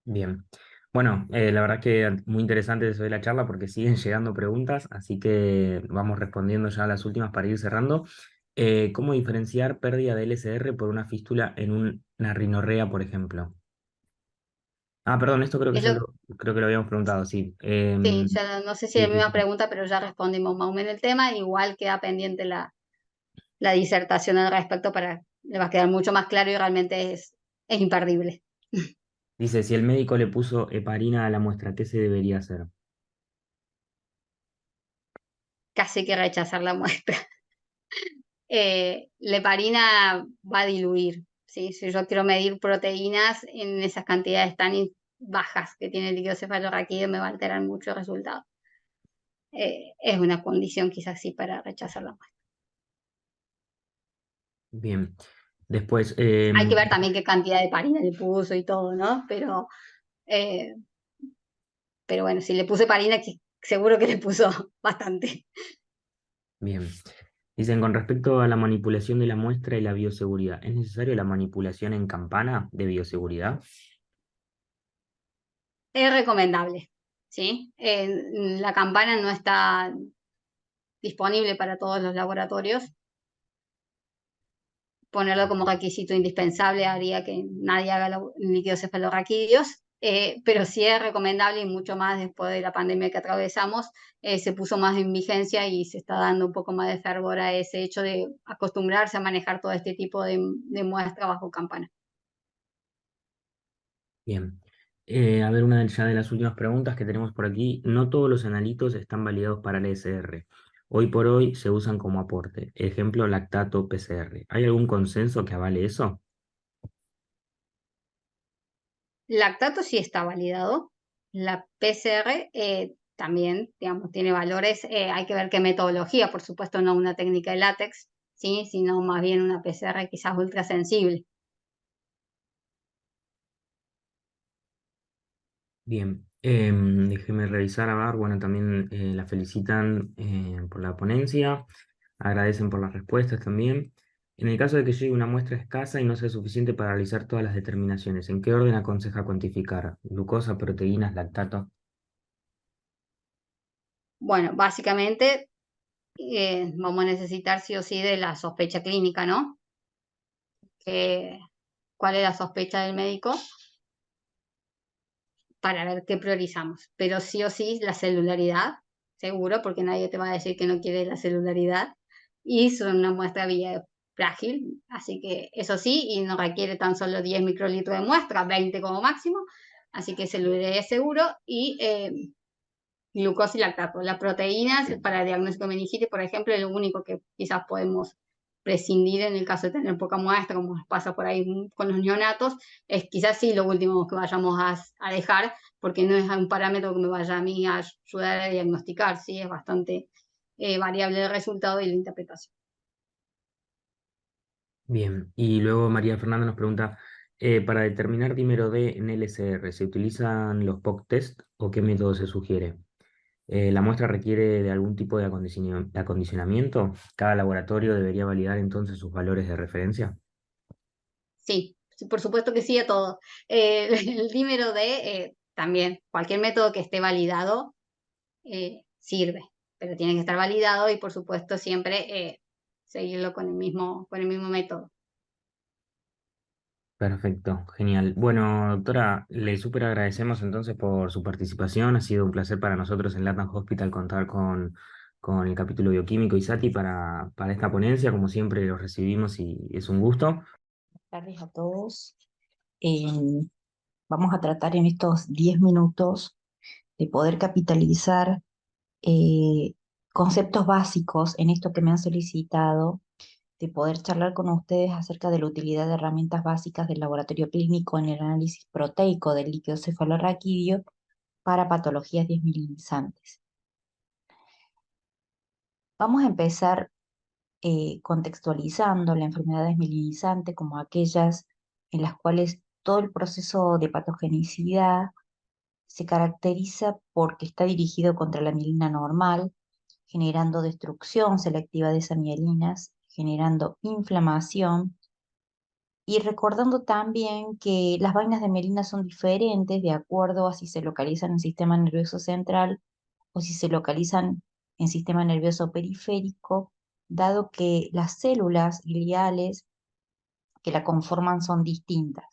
Bien. Bueno, la verdad que muy interesante eso de la charla porque siguen llegando preguntas, así que vamos respondiendo ya a las últimas para ir cerrando. ¿Cómo diferenciar pérdida de LSR por una fístula en una rinorrea, por ejemplo? Ah, perdón, esto Es lo, creo que lo habíamos preguntado, sí. sí, ya no sé si es Sí, la sí, misma sí. pregunta, pero ya respondimos más o menos el tema, igual queda pendiente la disertación al respecto para, le va a quedar mucho más claro y realmente es imperdible. Dice, si el médico le puso heparina a la muestra, ¿qué se debería hacer? Casi que rechazar la muestra. La heparina va a diluir, ¿sí? Si yo quiero medir proteínas en esas cantidades tan bajas que tiene el líquido cefalorraquídeo, me va a alterar mucho el resultado. Es una condición quizás sí para rechazar la muestra. Bien. Después, Hay que ver también qué cantidad de heparina le puso y todo, ¿no? Eh, pero bueno, si le puse heparina, seguro que le puso bastante. bien. Dicen, con respecto a la manipulación de la muestra y la bioseguridad, ¿es necesario la manipulación en campana de bioseguridad? Es recomendable. ¿sí? La campana no está disponible para todos los laboratorios. Ponerlo como requisito indispensable haría que nadie haga líquidos cefalorraquídeos, pero sí es recomendable, y mucho más después de la pandemia que atravesamos, se puso más en vigencia y se está dando un poco más de fervor a ese hecho de acostumbrarse a manejar todo este tipo de muestra bajo campana. Bien. A ver, una ya de las últimas preguntas que tenemos por aquí. No todos los analitos están validados para el ESR. Hoy por hoy se usan como aporte. Ejemplo, lactato PCR. ¿Hay algún consenso que avale eso? Lactato sí está validado. La PCR también, digamos, tiene valores. Hay que ver qué metodología, por supuesto, no una técnica de látex, ¿sí? Sino más bien una PCR quizás ultrasensible. Bien, déjeme revisar, a ver, bueno, también la felicitan por la ponencia, agradecen por las respuestas también. En el caso de que llegue una muestra escasa y no sea suficiente para realizar todas las determinaciones, ¿en qué orden aconseja cuantificar? Glucosa, proteínas, lactato. Bueno, básicamente vamos a necesitar sí o sí de la sospecha clínica, ¿no? ¿Cuál es la sospecha del médico? Para ver qué priorizamos. Pero sí o sí la celularidad, seguro, porque nadie te va a decir que no quiere la celularidad. Y son una muestra frágil, así que eso sí, y no requiere tan solo 10 microlitros de muestra, 20 como máximo. Así que celularidad es seguro y glucosa y lactato. Las proteínas para el diagnóstico de meningitis, por ejemplo, es lo único que quizás podemos prescindir en el caso de tener poca muestra, como nos pasa por ahí con los neonatos, es quizás sí lo último que vayamos a dejar, porque no es un parámetro que me vaya a mí a ayudar a diagnosticar, ¿sí? Es bastante variable el resultado y la interpretación. Bien, y luego María Fernanda nos pregunta, para determinar dímero D en LSR, ¿se utilizan los POC test o qué método se sugiere? ¿La muestra requiere de algún tipo de de acondicionamiento? ¿Cada laboratorio debería validar entonces sus valores de referencia? Sí, por supuesto que sí a todo. El dímero D también, cualquier método que esté validado sirve, pero tiene que estar validado y por supuesto siempre seguirlo con el mismo método. Perfecto, genial. Bueno, doctora, le súper agradecemos entonces por su participación. Ha sido un placer para nosotros en Latam Hospital contar con el capítulo bioquímico ISATI para esta ponencia. Como siempre, los recibimos y es un gusto. Tardes a todos. Vamos a tratar en estos 10 minutos de poder capitalizar eh, conceptos básicos en esto que me han solicitado, de poder charlar con ustedes acerca de la utilidad de herramientas básicas del laboratorio clínico en el análisis proteico del líquido cefalorraquídeo para patologías desmielinizantes. Vamos a empezar contextualizando la enfermedad desmielinizante como aquellas en las cuales todo el proceso de patogenicidad se caracteriza porque está dirigido contra la mielina normal, generando destrucción selectiva de esas mielinas, generando inflamación y recordando también que las vainas de mielina son diferentes de acuerdo a si se localizan en el sistema nervioso central o si se localizan en sistema nervioso periférico, dado que las células gliales que la conforman son distintas.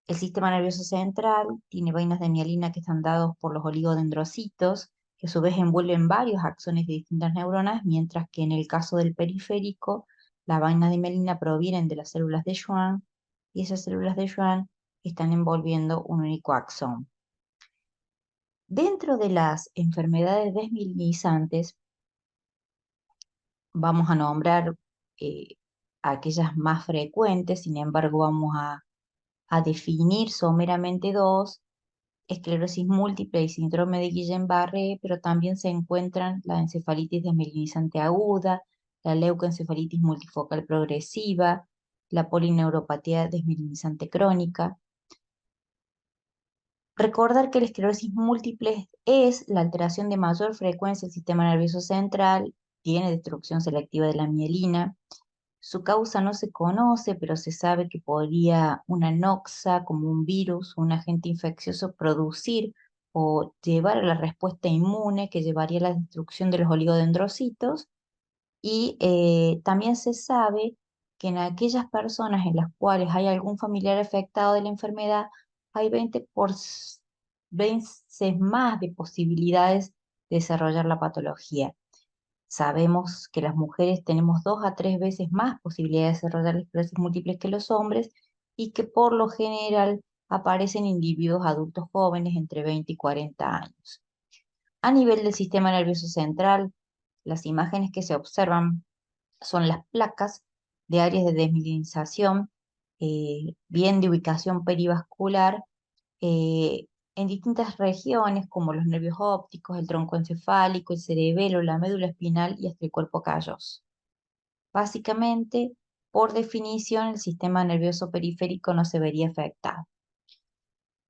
El sistema nervioso central tiene vainas de mielina que están dados por los oligodendrocitos, que a su vez envuelven varios axones de distintas neuronas, mientras que en el caso del periférico, las vainas de mielina provienen de las células de Schwann, y esas células de Schwann están envolviendo un único axón. Dentro de las enfermedades desmielinizantes, vamos a nombrar eh, aquellas más frecuentes, sin embargo vamos a definir someramente dos: esclerosis múltiple y síndrome de Guillain-Barré, pero también se encuentran la encefalitis desmielinizante aguda, la leucoencefalitis multifocal progresiva, la polineuropatía desmielinizante crónica. Recordar que la esclerosis múltiple es la alteración de mayor frecuencia del sistema nervioso central, tiene destrucción selectiva de la mielina. Su causa no se conoce, pero se sabe que podría una noxa, como un virus o un agente infeccioso, producir o llevar a la respuesta inmune que llevaría a la destrucción de los oligodendrocitos. Y también se sabe que en aquellas personas en las cuales hay algún familiar afectado de la enfermedad, hay 20 veces más de posibilidades de desarrollar la patología. Sabemos que las mujeres tenemos 2 a 3 veces más posibilidades de desarrollar esclerosis múltiples que los hombres y que por lo general aparecen individuos adultos jóvenes entre 20 y 40 años. A nivel del sistema nervioso central, las imágenes que se observan son las placas de áreas de desmielinización, bien de ubicación perivascular, eh, en distintas regiones como los nervios ópticos, el tronco encefálico, el cerebelo, la médula espinal y hasta el cuerpo calloso. Básicamente, por definición, el sistema nervioso periférico no se vería afectado.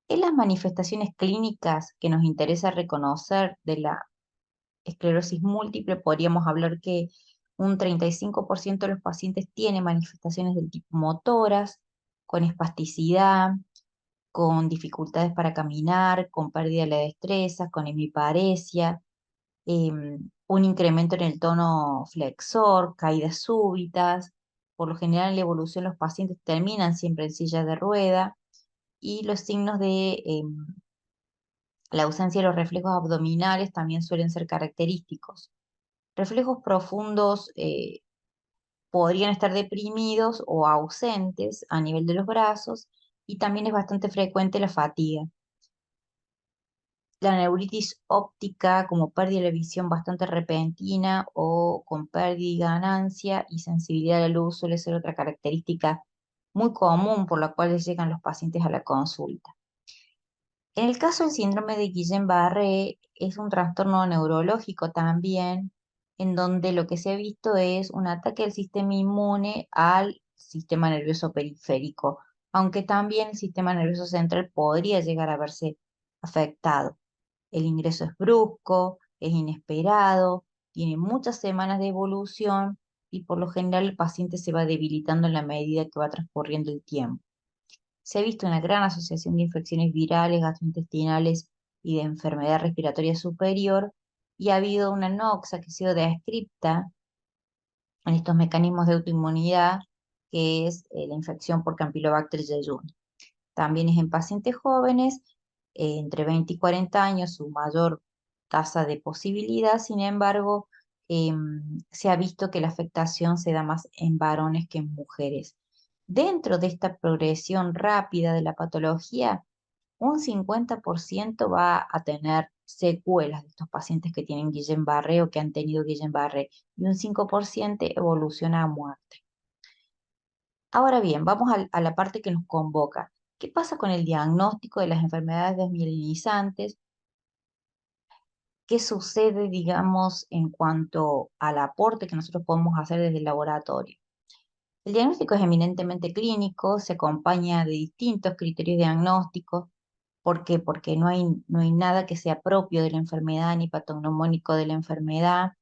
En las manifestaciones clínicas que nos interesa reconocer de la esclerosis múltiple, podríamos hablar que un 35% de los pacientes tiene manifestaciones del tipo motoras, con espasticidad, con dificultades para caminar, con pérdida de la destreza, con hemiparesia, un incremento en el tono flexor, caídas súbitas. Por lo general, en la evolución los pacientes terminan siempre en silla de rueda y los signos de la ausencia de los reflejos abdominales también suelen ser característicos. Reflejos profundos podrían estar deprimidos o ausentes a nivel de los brazos y también es bastante frecuente la fatiga. La neuritis óptica como pérdida de la visión bastante repentina o con pérdida y ganancia y sensibilidad a la luz suele ser otra característica muy común por la cual llegan los pacientes a la consulta. En el caso del síndrome de Guillain-Barré es un trastorno neurológico también, en donde lo que se ha visto es un ataque del sistema inmune al sistema nervioso periférico, aunque también el sistema nervioso central podría llegar a verse afectado. El ingreso es brusco, es inesperado, tiene muchas semanas de evolución y por lo general el paciente se va debilitando en la medida que va transcurriendo el tiempo. Se ha visto una gran asociación de infecciones virales, gastrointestinales y de enfermedad respiratoria superior, y ha habido una noxa que ha sido descripta en estos mecanismos de autoinmunidad, que es la infección por Campylobacter jejuni. También es en pacientes jóvenes, entre 20 y 40 años, su mayor tasa de posibilidad. Sin embargo, se ha visto que la afectación se da más en varones que en mujeres. Dentro de esta progresión rápida de la patología, un 50% va a tener secuelas de estos pacientes que tienen Guillain-Barré o que han tenido Guillain-Barré, y un 5% evoluciona a muerte. Ahora bien, vamos a la parte que nos convoca. ¿Qué pasa con el diagnóstico de las enfermedades desmielinizantes? ¿Qué sucede, digamos, en cuanto al aporte que nosotros podemos hacer desde el laboratorio? El diagnóstico es eminentemente clínico, se acompaña de distintos criterios diagnósticos. ¿Por qué? Porque no hay nada que sea propio de la enfermedad ni patognomónico de la enfermedad.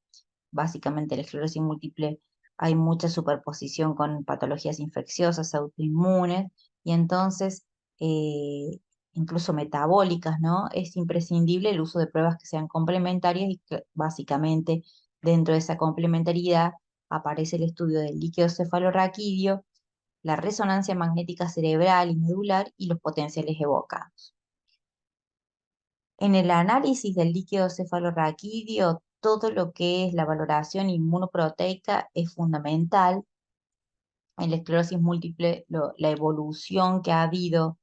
Básicamente la esclerosis múltiple hay mucha superposición con patologías infecciosas, autoinmunes, y entonces incluso metabólicas, ¿no? Es imprescindible el uso de pruebas que sean complementarias y que básicamente dentro de esa complementariedad aparece el estudio del líquido cefalorraquídeo, la resonancia magnética cerebral y medular y los potenciales evocados. En el análisis del líquido cefalorraquídeo, todo lo que es la valoración inmunoproteica es fundamental. En la esclerosis múltiple, la evolución que ha habido,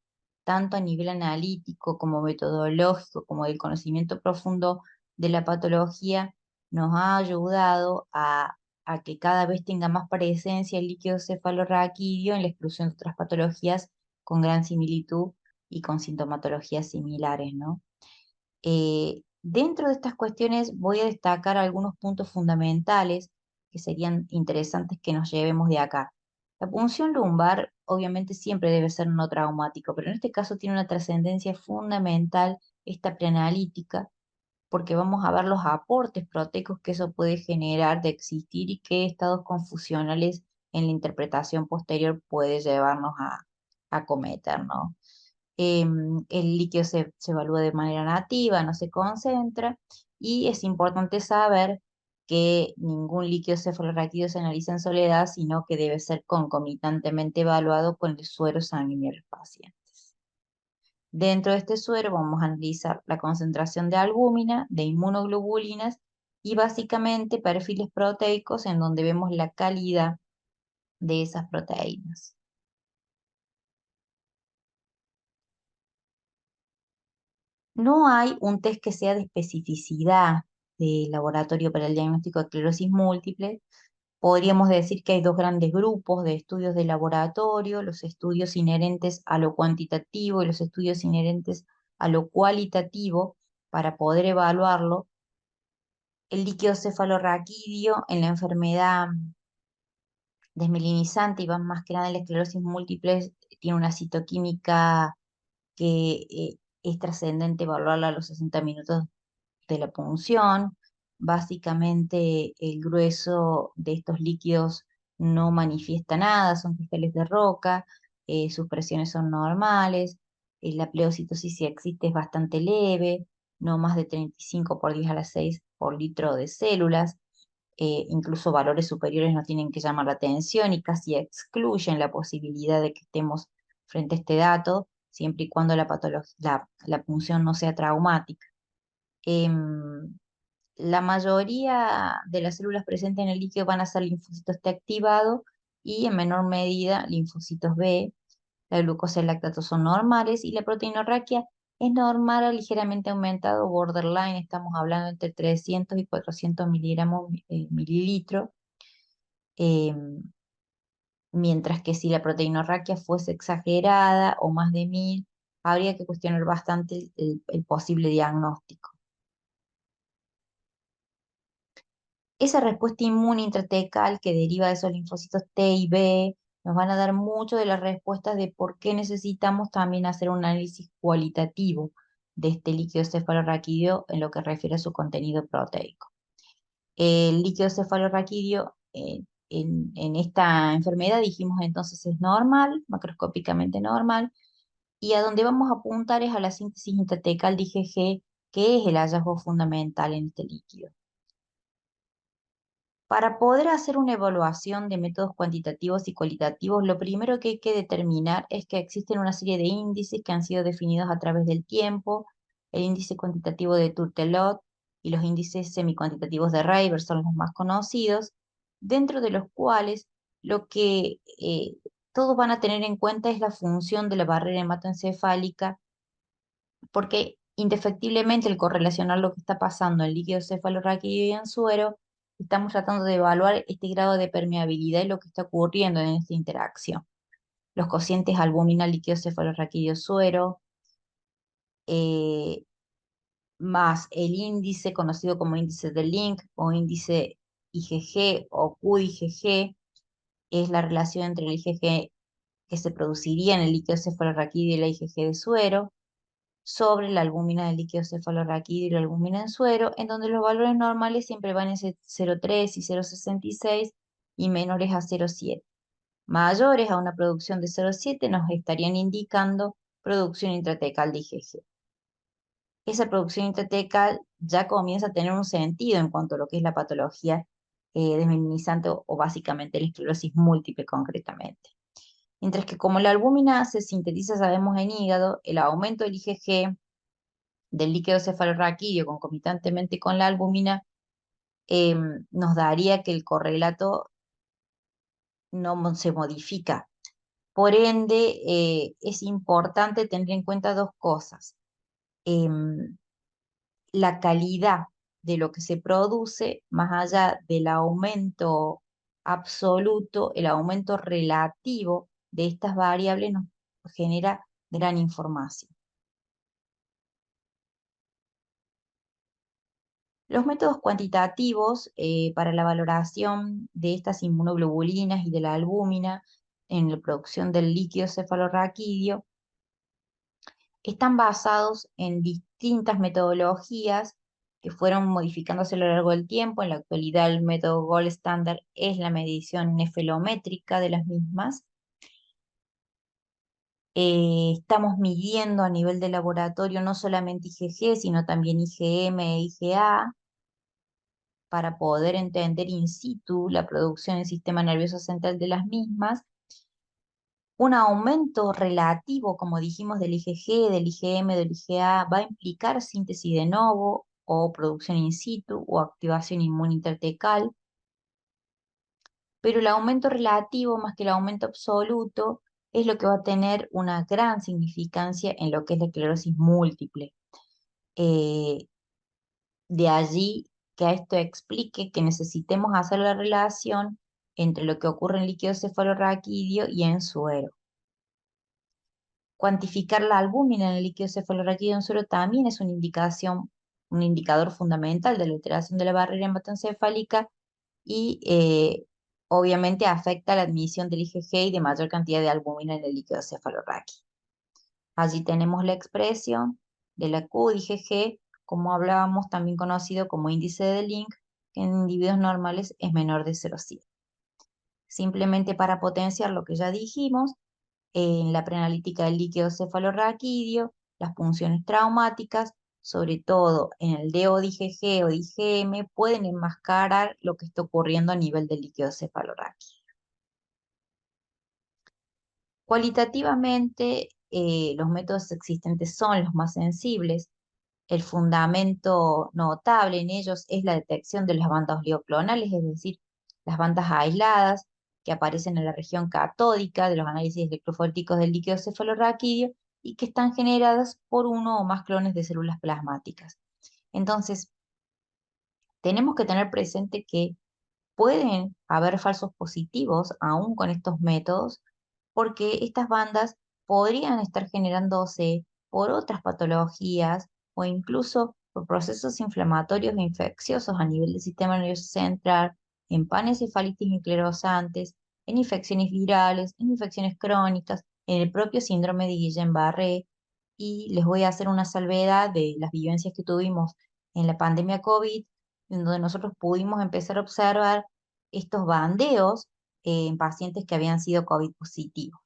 tanto a nivel analítico como metodológico, como del conocimiento profundo de la patología, nos ha ayudado a que cada vez tenga más presencia el líquido cefalorraquídeo en la exclusión de otras patologías con gran similitud y con sintomatologías similares, ¿no? Dentro de estas cuestiones voy a destacar algunos puntos fundamentales que serían interesantes que nos llevemos de acá. La punción lumbar obviamente siempre debe ser no traumático, pero en este caso tiene una trascendencia fundamental esta preanalítica, porque vamos a ver los aportes proteicos que eso puede generar de existir y qué estados confusionales en la interpretación posterior puede llevarnos a cometer, ¿no? El líquido se evalúa de manera nativa, no se concentra, y es importante saber que ningún líquido cefalorraquídeo se analiza en soledad, sino que debe ser concomitantemente evaluado con el suero sanguíneo de los pacientes. Dentro de este suero vamos a analizar la concentración de albúmina, de inmunoglobulinas y básicamente perfiles proteicos en donde vemos la calidad de esas proteínas. No hay un test que sea de especificidad de laboratorio para el diagnóstico de esclerosis múltiple. Podríamos decir que hay dos grandes grupos de estudios de laboratorio, los estudios inherentes a lo cuantitativo y los estudios inherentes a lo cualitativo para poder evaluarlo. El líquido cefalorraquídeo en la enfermedad desmelinizante y va más que nada en la esclerosis múltiple tiene una citoquímica que es trascendente evaluarla a los 60 minutos de la punción. Básicamente el grueso de estos líquidos no manifiesta nada, son cristales de roca, sus presiones son normales, la pleocitosis si existe es bastante leve, no más de 35 por 10 a la 6 por litro de células. Incluso valores superiores nos tienen que llamar la atención y casi excluyen la posibilidad de que estemos frente a este dato, siempre y cuando la punción no sea traumática. Em, la mayoría de las células presentes en el líquido van a ser linfocitos T activados y en menor medida linfocitos B. La glucosa y el lactato son normales y la proteinorraquia es normal o ligeramente aumentado, borderline, estamos hablando entre 300 y 400 miligramos mililitro. Mientras que si la proteinorraquia fuese exagerada o más de 1000, habría que cuestionar bastante el posible diagnóstico. Esa respuesta inmune intratecal que deriva de esos linfocitos T y B nos van a dar mucho de las respuestas de por qué necesitamos también hacer un análisis cualitativo de este líquido cefalorraquídeo en lo que refiere a su contenido proteico. El líquido cefalorraquídeo en esta enfermedad dijimos entonces es normal, macroscópicamente normal, y a donde vamos a apuntar es a la síntesis intratecal de IgG, que es el hallazgo fundamental en este líquido. Para poder hacer una evaluación de métodos cuantitativos y cualitativos, lo primero que hay que determinar es que existen una serie de índices que han sido definidos a través del tiempo, el índice cuantitativo de Tourtellotte y los índices semicuantitativos de Reiber son los más conocidos, dentro de los cuales lo que todos van a tener en cuenta es la función de la barrera hematoencefálica, porque indefectiblemente el correlacionar lo que está pasando en líquido cefalorraquídeo y en suero, estamos tratando de evaluar este grado de permeabilidad y lo que está ocurriendo en esta interacción. Los cocientes albúmina, líquido cefalorraquídeo, suero, más el índice conocido como índice de Link o índice IgG o QIgG, es la relación entre el IgG que se produciría en el líquido cefalorraquídeo y la IgG de suero, sobre la albúmina del líquido cefalorraquídeo y la albúmina en suero, en donde los valores normales siempre van en 0,3 y 0,66 y menores a 0,7. Mayores a una producción de 0,7 nos estarían indicando producción intratecal de IgG. Esa producción intratecal ya comienza a tener un sentido en cuanto a lo que es la patología desmelinizante o básicamente la esclerosis múltiple concretamente. Mientras que como la albúmina se sintetiza, sabemos, en hígado, el aumento del IgG del líquido cefalorraquídeo concomitantemente con la albúmina nos daría que el correlato no se modifica. Por ende, es importante tener en cuenta dos cosas. La calidad de lo que se produce, más allá del aumento absoluto, el aumento relativo de estas variables nos genera gran información. Los métodos cuantitativos para la valoración de estas inmunoglobulinas y de la albúmina en la producción del líquido cefalorraquídeo están basados en distintas metodologías que fueron modificándose a lo largo del tiempo. En la actualidad el método gold standard es la medición nefelométrica de las mismas. Estamos midiendo a nivel de laboratorio no solamente IgG, sino también IgM e IgA, para poder entender in situ la producción del sistema nervioso central de las mismas. Un aumento relativo, como dijimos, del IgG, del IgM, del IgA, va a implicar síntesis de novo o producción in situ o activación inmune intertecal, pero el aumento relativo más que el aumento absoluto es lo que va a tener una gran significancia en lo que es la esclerosis múltiple. De allí que a esto explique que necesitemos hacer la relación entre lo que ocurre en líquido cefalorraquídeo y en suero. Cuantificar la albúmina en el líquido cefalorraquídeo en suero también es una un indicador fundamental de la alteración de la barrera hematoencefálica y obviamente afecta la admisión del IgG y de mayor cantidad de albúmina en el líquido cefalorraquídeo. Allí tenemos la expresión de la Q de IgG, como hablábamos, también conocido como índice de Link, que en individuos normales es menor de 0,7. Simplemente para potenciar lo que ya dijimos, en la preanalítica del líquido cefalorraquídeo, las punciones traumáticas, sobre todo en el DO de IgG o de IgM, pueden enmascarar lo que está ocurriendo a nivel del líquido cefalorraquídeo. Cualitativamente, los métodos existentes son los más sensibles. El fundamento notable en ellos es la detección de las bandas oligoclonales, es decir, las bandas aisladas que aparecen en la región catódica de los análisis electrofóreticos del líquido cefalorraquídeo y que están generadas por uno o más clones de células plasmáticas. Entonces, tenemos que tener presente que pueden haber falsos positivos aún con estos métodos, porque estas bandas podrían estar generándose por otras patologías o incluso por procesos inflamatorios e infecciosos a nivel del sistema nervioso central, en panencefalitis esclerosantes, en infecciones virales, en infecciones crónicas, en el propio síndrome de Guillain-Barré. Y les voy a hacer una salvedad de las vivencias que tuvimos en la pandemia COVID, en donde nosotros pudimos empezar a observar estos bandeos en pacientes que habían sido COVID positivos.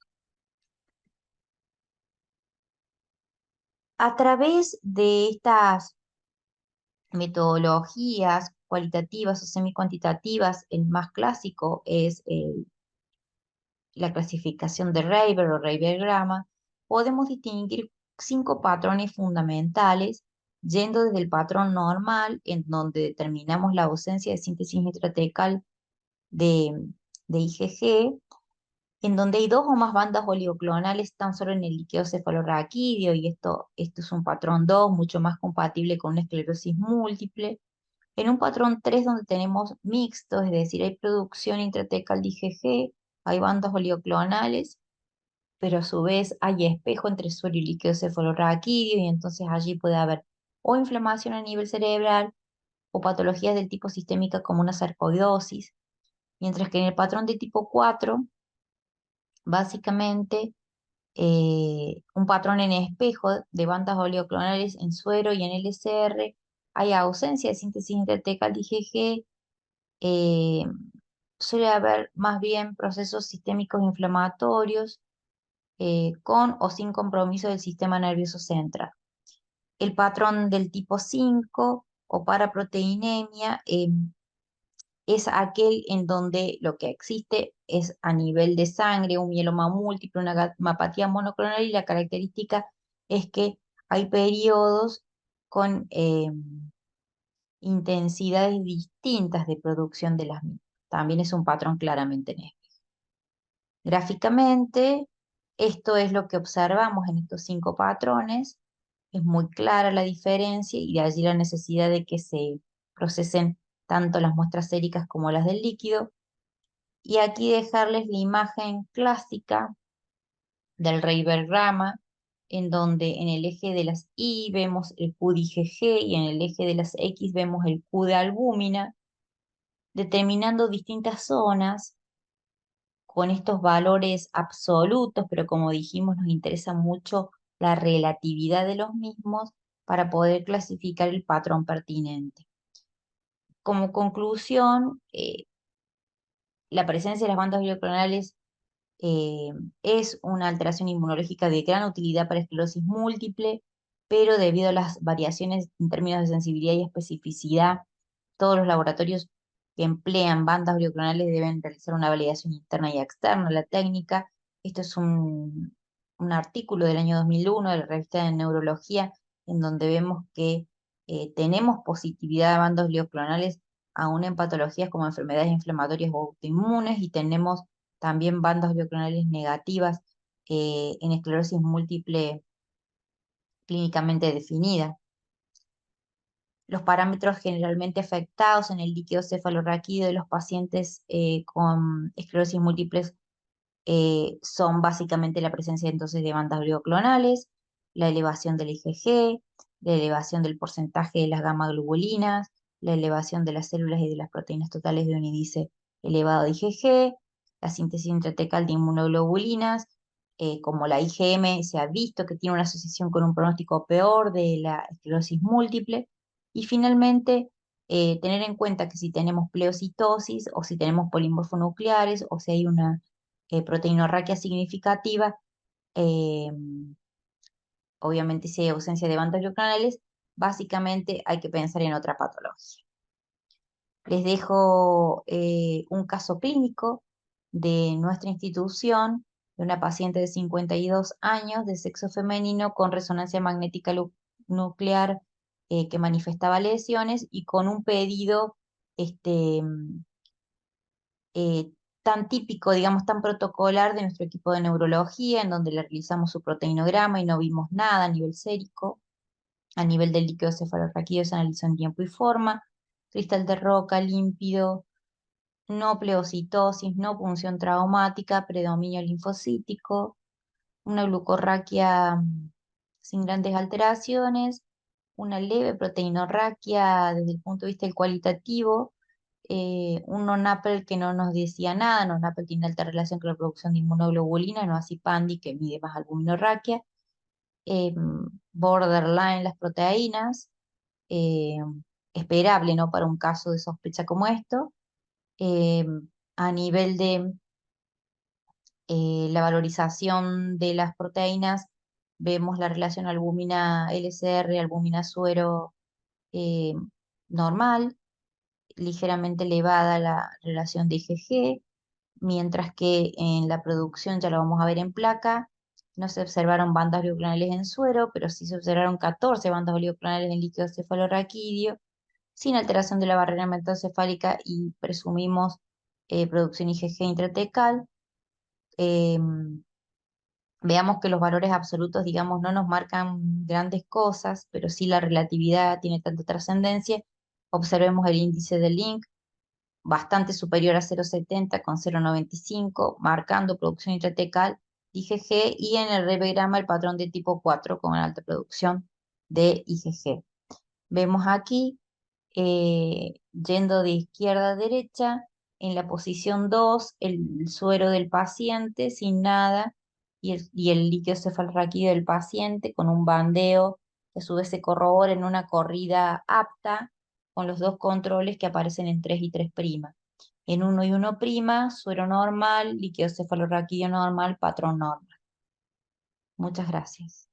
A través de estas metodologías cualitativas o semi-cuantitativas, el más clásico es la clasificación de Reiber o Reibergrama, podemos distinguir 5 patrones fundamentales, yendo desde el patrón normal, en donde determinamos la ausencia de síntesis intratecal de, de IgG, en donde hay 2 o más bandas oligoclonales tan solo en el líquido cefalorraquídeo, y esto es un patrón 2, mucho más compatible con una esclerosis múltiple. En un patrón 3 donde tenemos mixto, es decir, hay producción intratecal de IgG, hay bandas oligoclonales, pero a su vez hay espejo entre suero y líquido cefalorraquídeo, y entonces allí puede haber o inflamación a nivel cerebral o patologías del tipo sistémica como una sarcoidosis, mientras que en el patrón de tipo 4, básicamente, un patrón en espejo de bandas oligoclonales en suero y en LCR, hay ausencia de síntesis intertecal de IgG, eh, suele haber más bien procesos sistémicos inflamatorios con o sin compromiso del sistema nervioso central. El patrón del tipo 5 o paraproteinemia es aquel en donde lo que existe es a nivel de sangre un mieloma múltiple, una gamapatía monoclonal, y la característica es que hay periodos con intensidades distintas de producción de las mismas. También es un patrón claramente en espejo. Gráficamente, esto es lo que observamos en estos 5 patrones. Es muy clara la diferencia y de allí la necesidad de que se procesen tanto las muestras séricas como las del líquido. Y aquí dejarles la imagen clásica del Reibergrama, en donde en el eje de las Y vemos el Q de IgG y en el eje de las X vemos el Q de albúmina, determinando distintas zonas con estos valores absolutos, pero como dijimos, nos interesa mucho la relatividad de los mismos para poder clasificar el patrón pertinente. Como conclusión, la presencia de las bandas oligoclonales Es una alteración inmunológica de gran utilidad para esclerosis múltiple, pero debido a las variaciones en términos de sensibilidad y especificidad, todos los laboratorios que emplean bandas bioclonales deben realizar una validación interna y externa de la técnica. Esto es un artículo del año 2001 de la revista de Neurología, en donde vemos que tenemos positividad de bandas bioclonales aún en patologías como enfermedades inflamatorias o autoinmunes, y tenemos también bandas bioclonales negativas en esclerosis múltiple clínicamente definida. Los parámetros generalmente afectados en el líquido cefalorraquídeo de los pacientes con esclerosis múltiples son básicamente la presencia entonces de bandas bioclonales, la elevación del IgG, la elevación del porcentaje de las gamma-globulinas, la elevación de las células y de las proteínas totales de un índice elevado de IgG, la síntesis intratecal de inmunoglobulinas, como la IgM se ha visto que tiene una asociación con un pronóstico peor de la esclerosis múltiple, y finalmente tener en cuenta que si tenemos pleocitosis o si tenemos polimorfonucleares o si hay una proteinorraquia significativa, eh, obviamente si hay ausencia de bandas bioclonales, básicamente hay que pensar en otra patología. Les dejo un caso clínico de nuestra institución, de una paciente de 52 años, de sexo femenino, con resonancia magnética nuclear que manifestaba lesiones y con un pedido este, eh, tan típico, digamos, tan protocolar de nuestro equipo de neurología, en donde le realizamos su proteinograma y no vimos nada a nivel sérico. A nivel del líquido cefalorraquídeo se analizó en tiempo y forma, cristal de roca límpido, no pleocitosis, no punción traumática, predominio linfocítico, una glucorraquia sin grandes alteraciones, una leve proteinorraquia desde el punto de vista del cualitativo, un non-NAPL que no nos decía nada. Non-NAPL tiene alta relación con la producción de inmunoglobulina, no así PANDI que mide más albuminorraquia, borderline las proteínas, eh, esperable, ¿no? Para un caso de sospecha como esto. A nivel de la valorización de las proteínas, vemos la relación albúmina-LCR, albúmina-suero eh, normal, ligeramente elevada la relación de IgG, mientras que en la producción, ya lo vamos a ver en placa, no se observaron bandas bioclonales en suero, pero sí se observaron 14 bandas bioclonales en líquido cefalorraquídeo, sin alteración de la barrera hematocefálica, y presumimos producción IgG intratecal. Veamos que los valores absolutos, digamos, no nos marcan grandes cosas, pero sí la relatividad tiene tanta trascendencia. Observemos el índice de Link, bastante superior a 0,70 con 0,95, marcando producción intratecal de IgG, y en el rebegrama el patrón de tipo 4 con alta producción de IgG. Vemos aquí, yendo de izquierda a derecha, en la posición 2, el suero del paciente sin nada y el líquido cefalorraquídeo del paciente con un bandeo que a su vez se corrobora en una corrida apta con los dos controles que aparecen en 3 y 3'. En 1 y 1', suero normal, líquido cefalorraquídeo normal, patrón normal. Muchas gracias.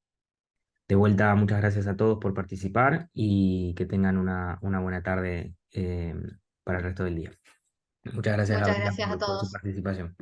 De vuelta, muchas gracias a todos por participar y que tengan una buena tarde para el resto del día. Muchas gracias, Muchas Gabriela, gracias a por su todos. participación.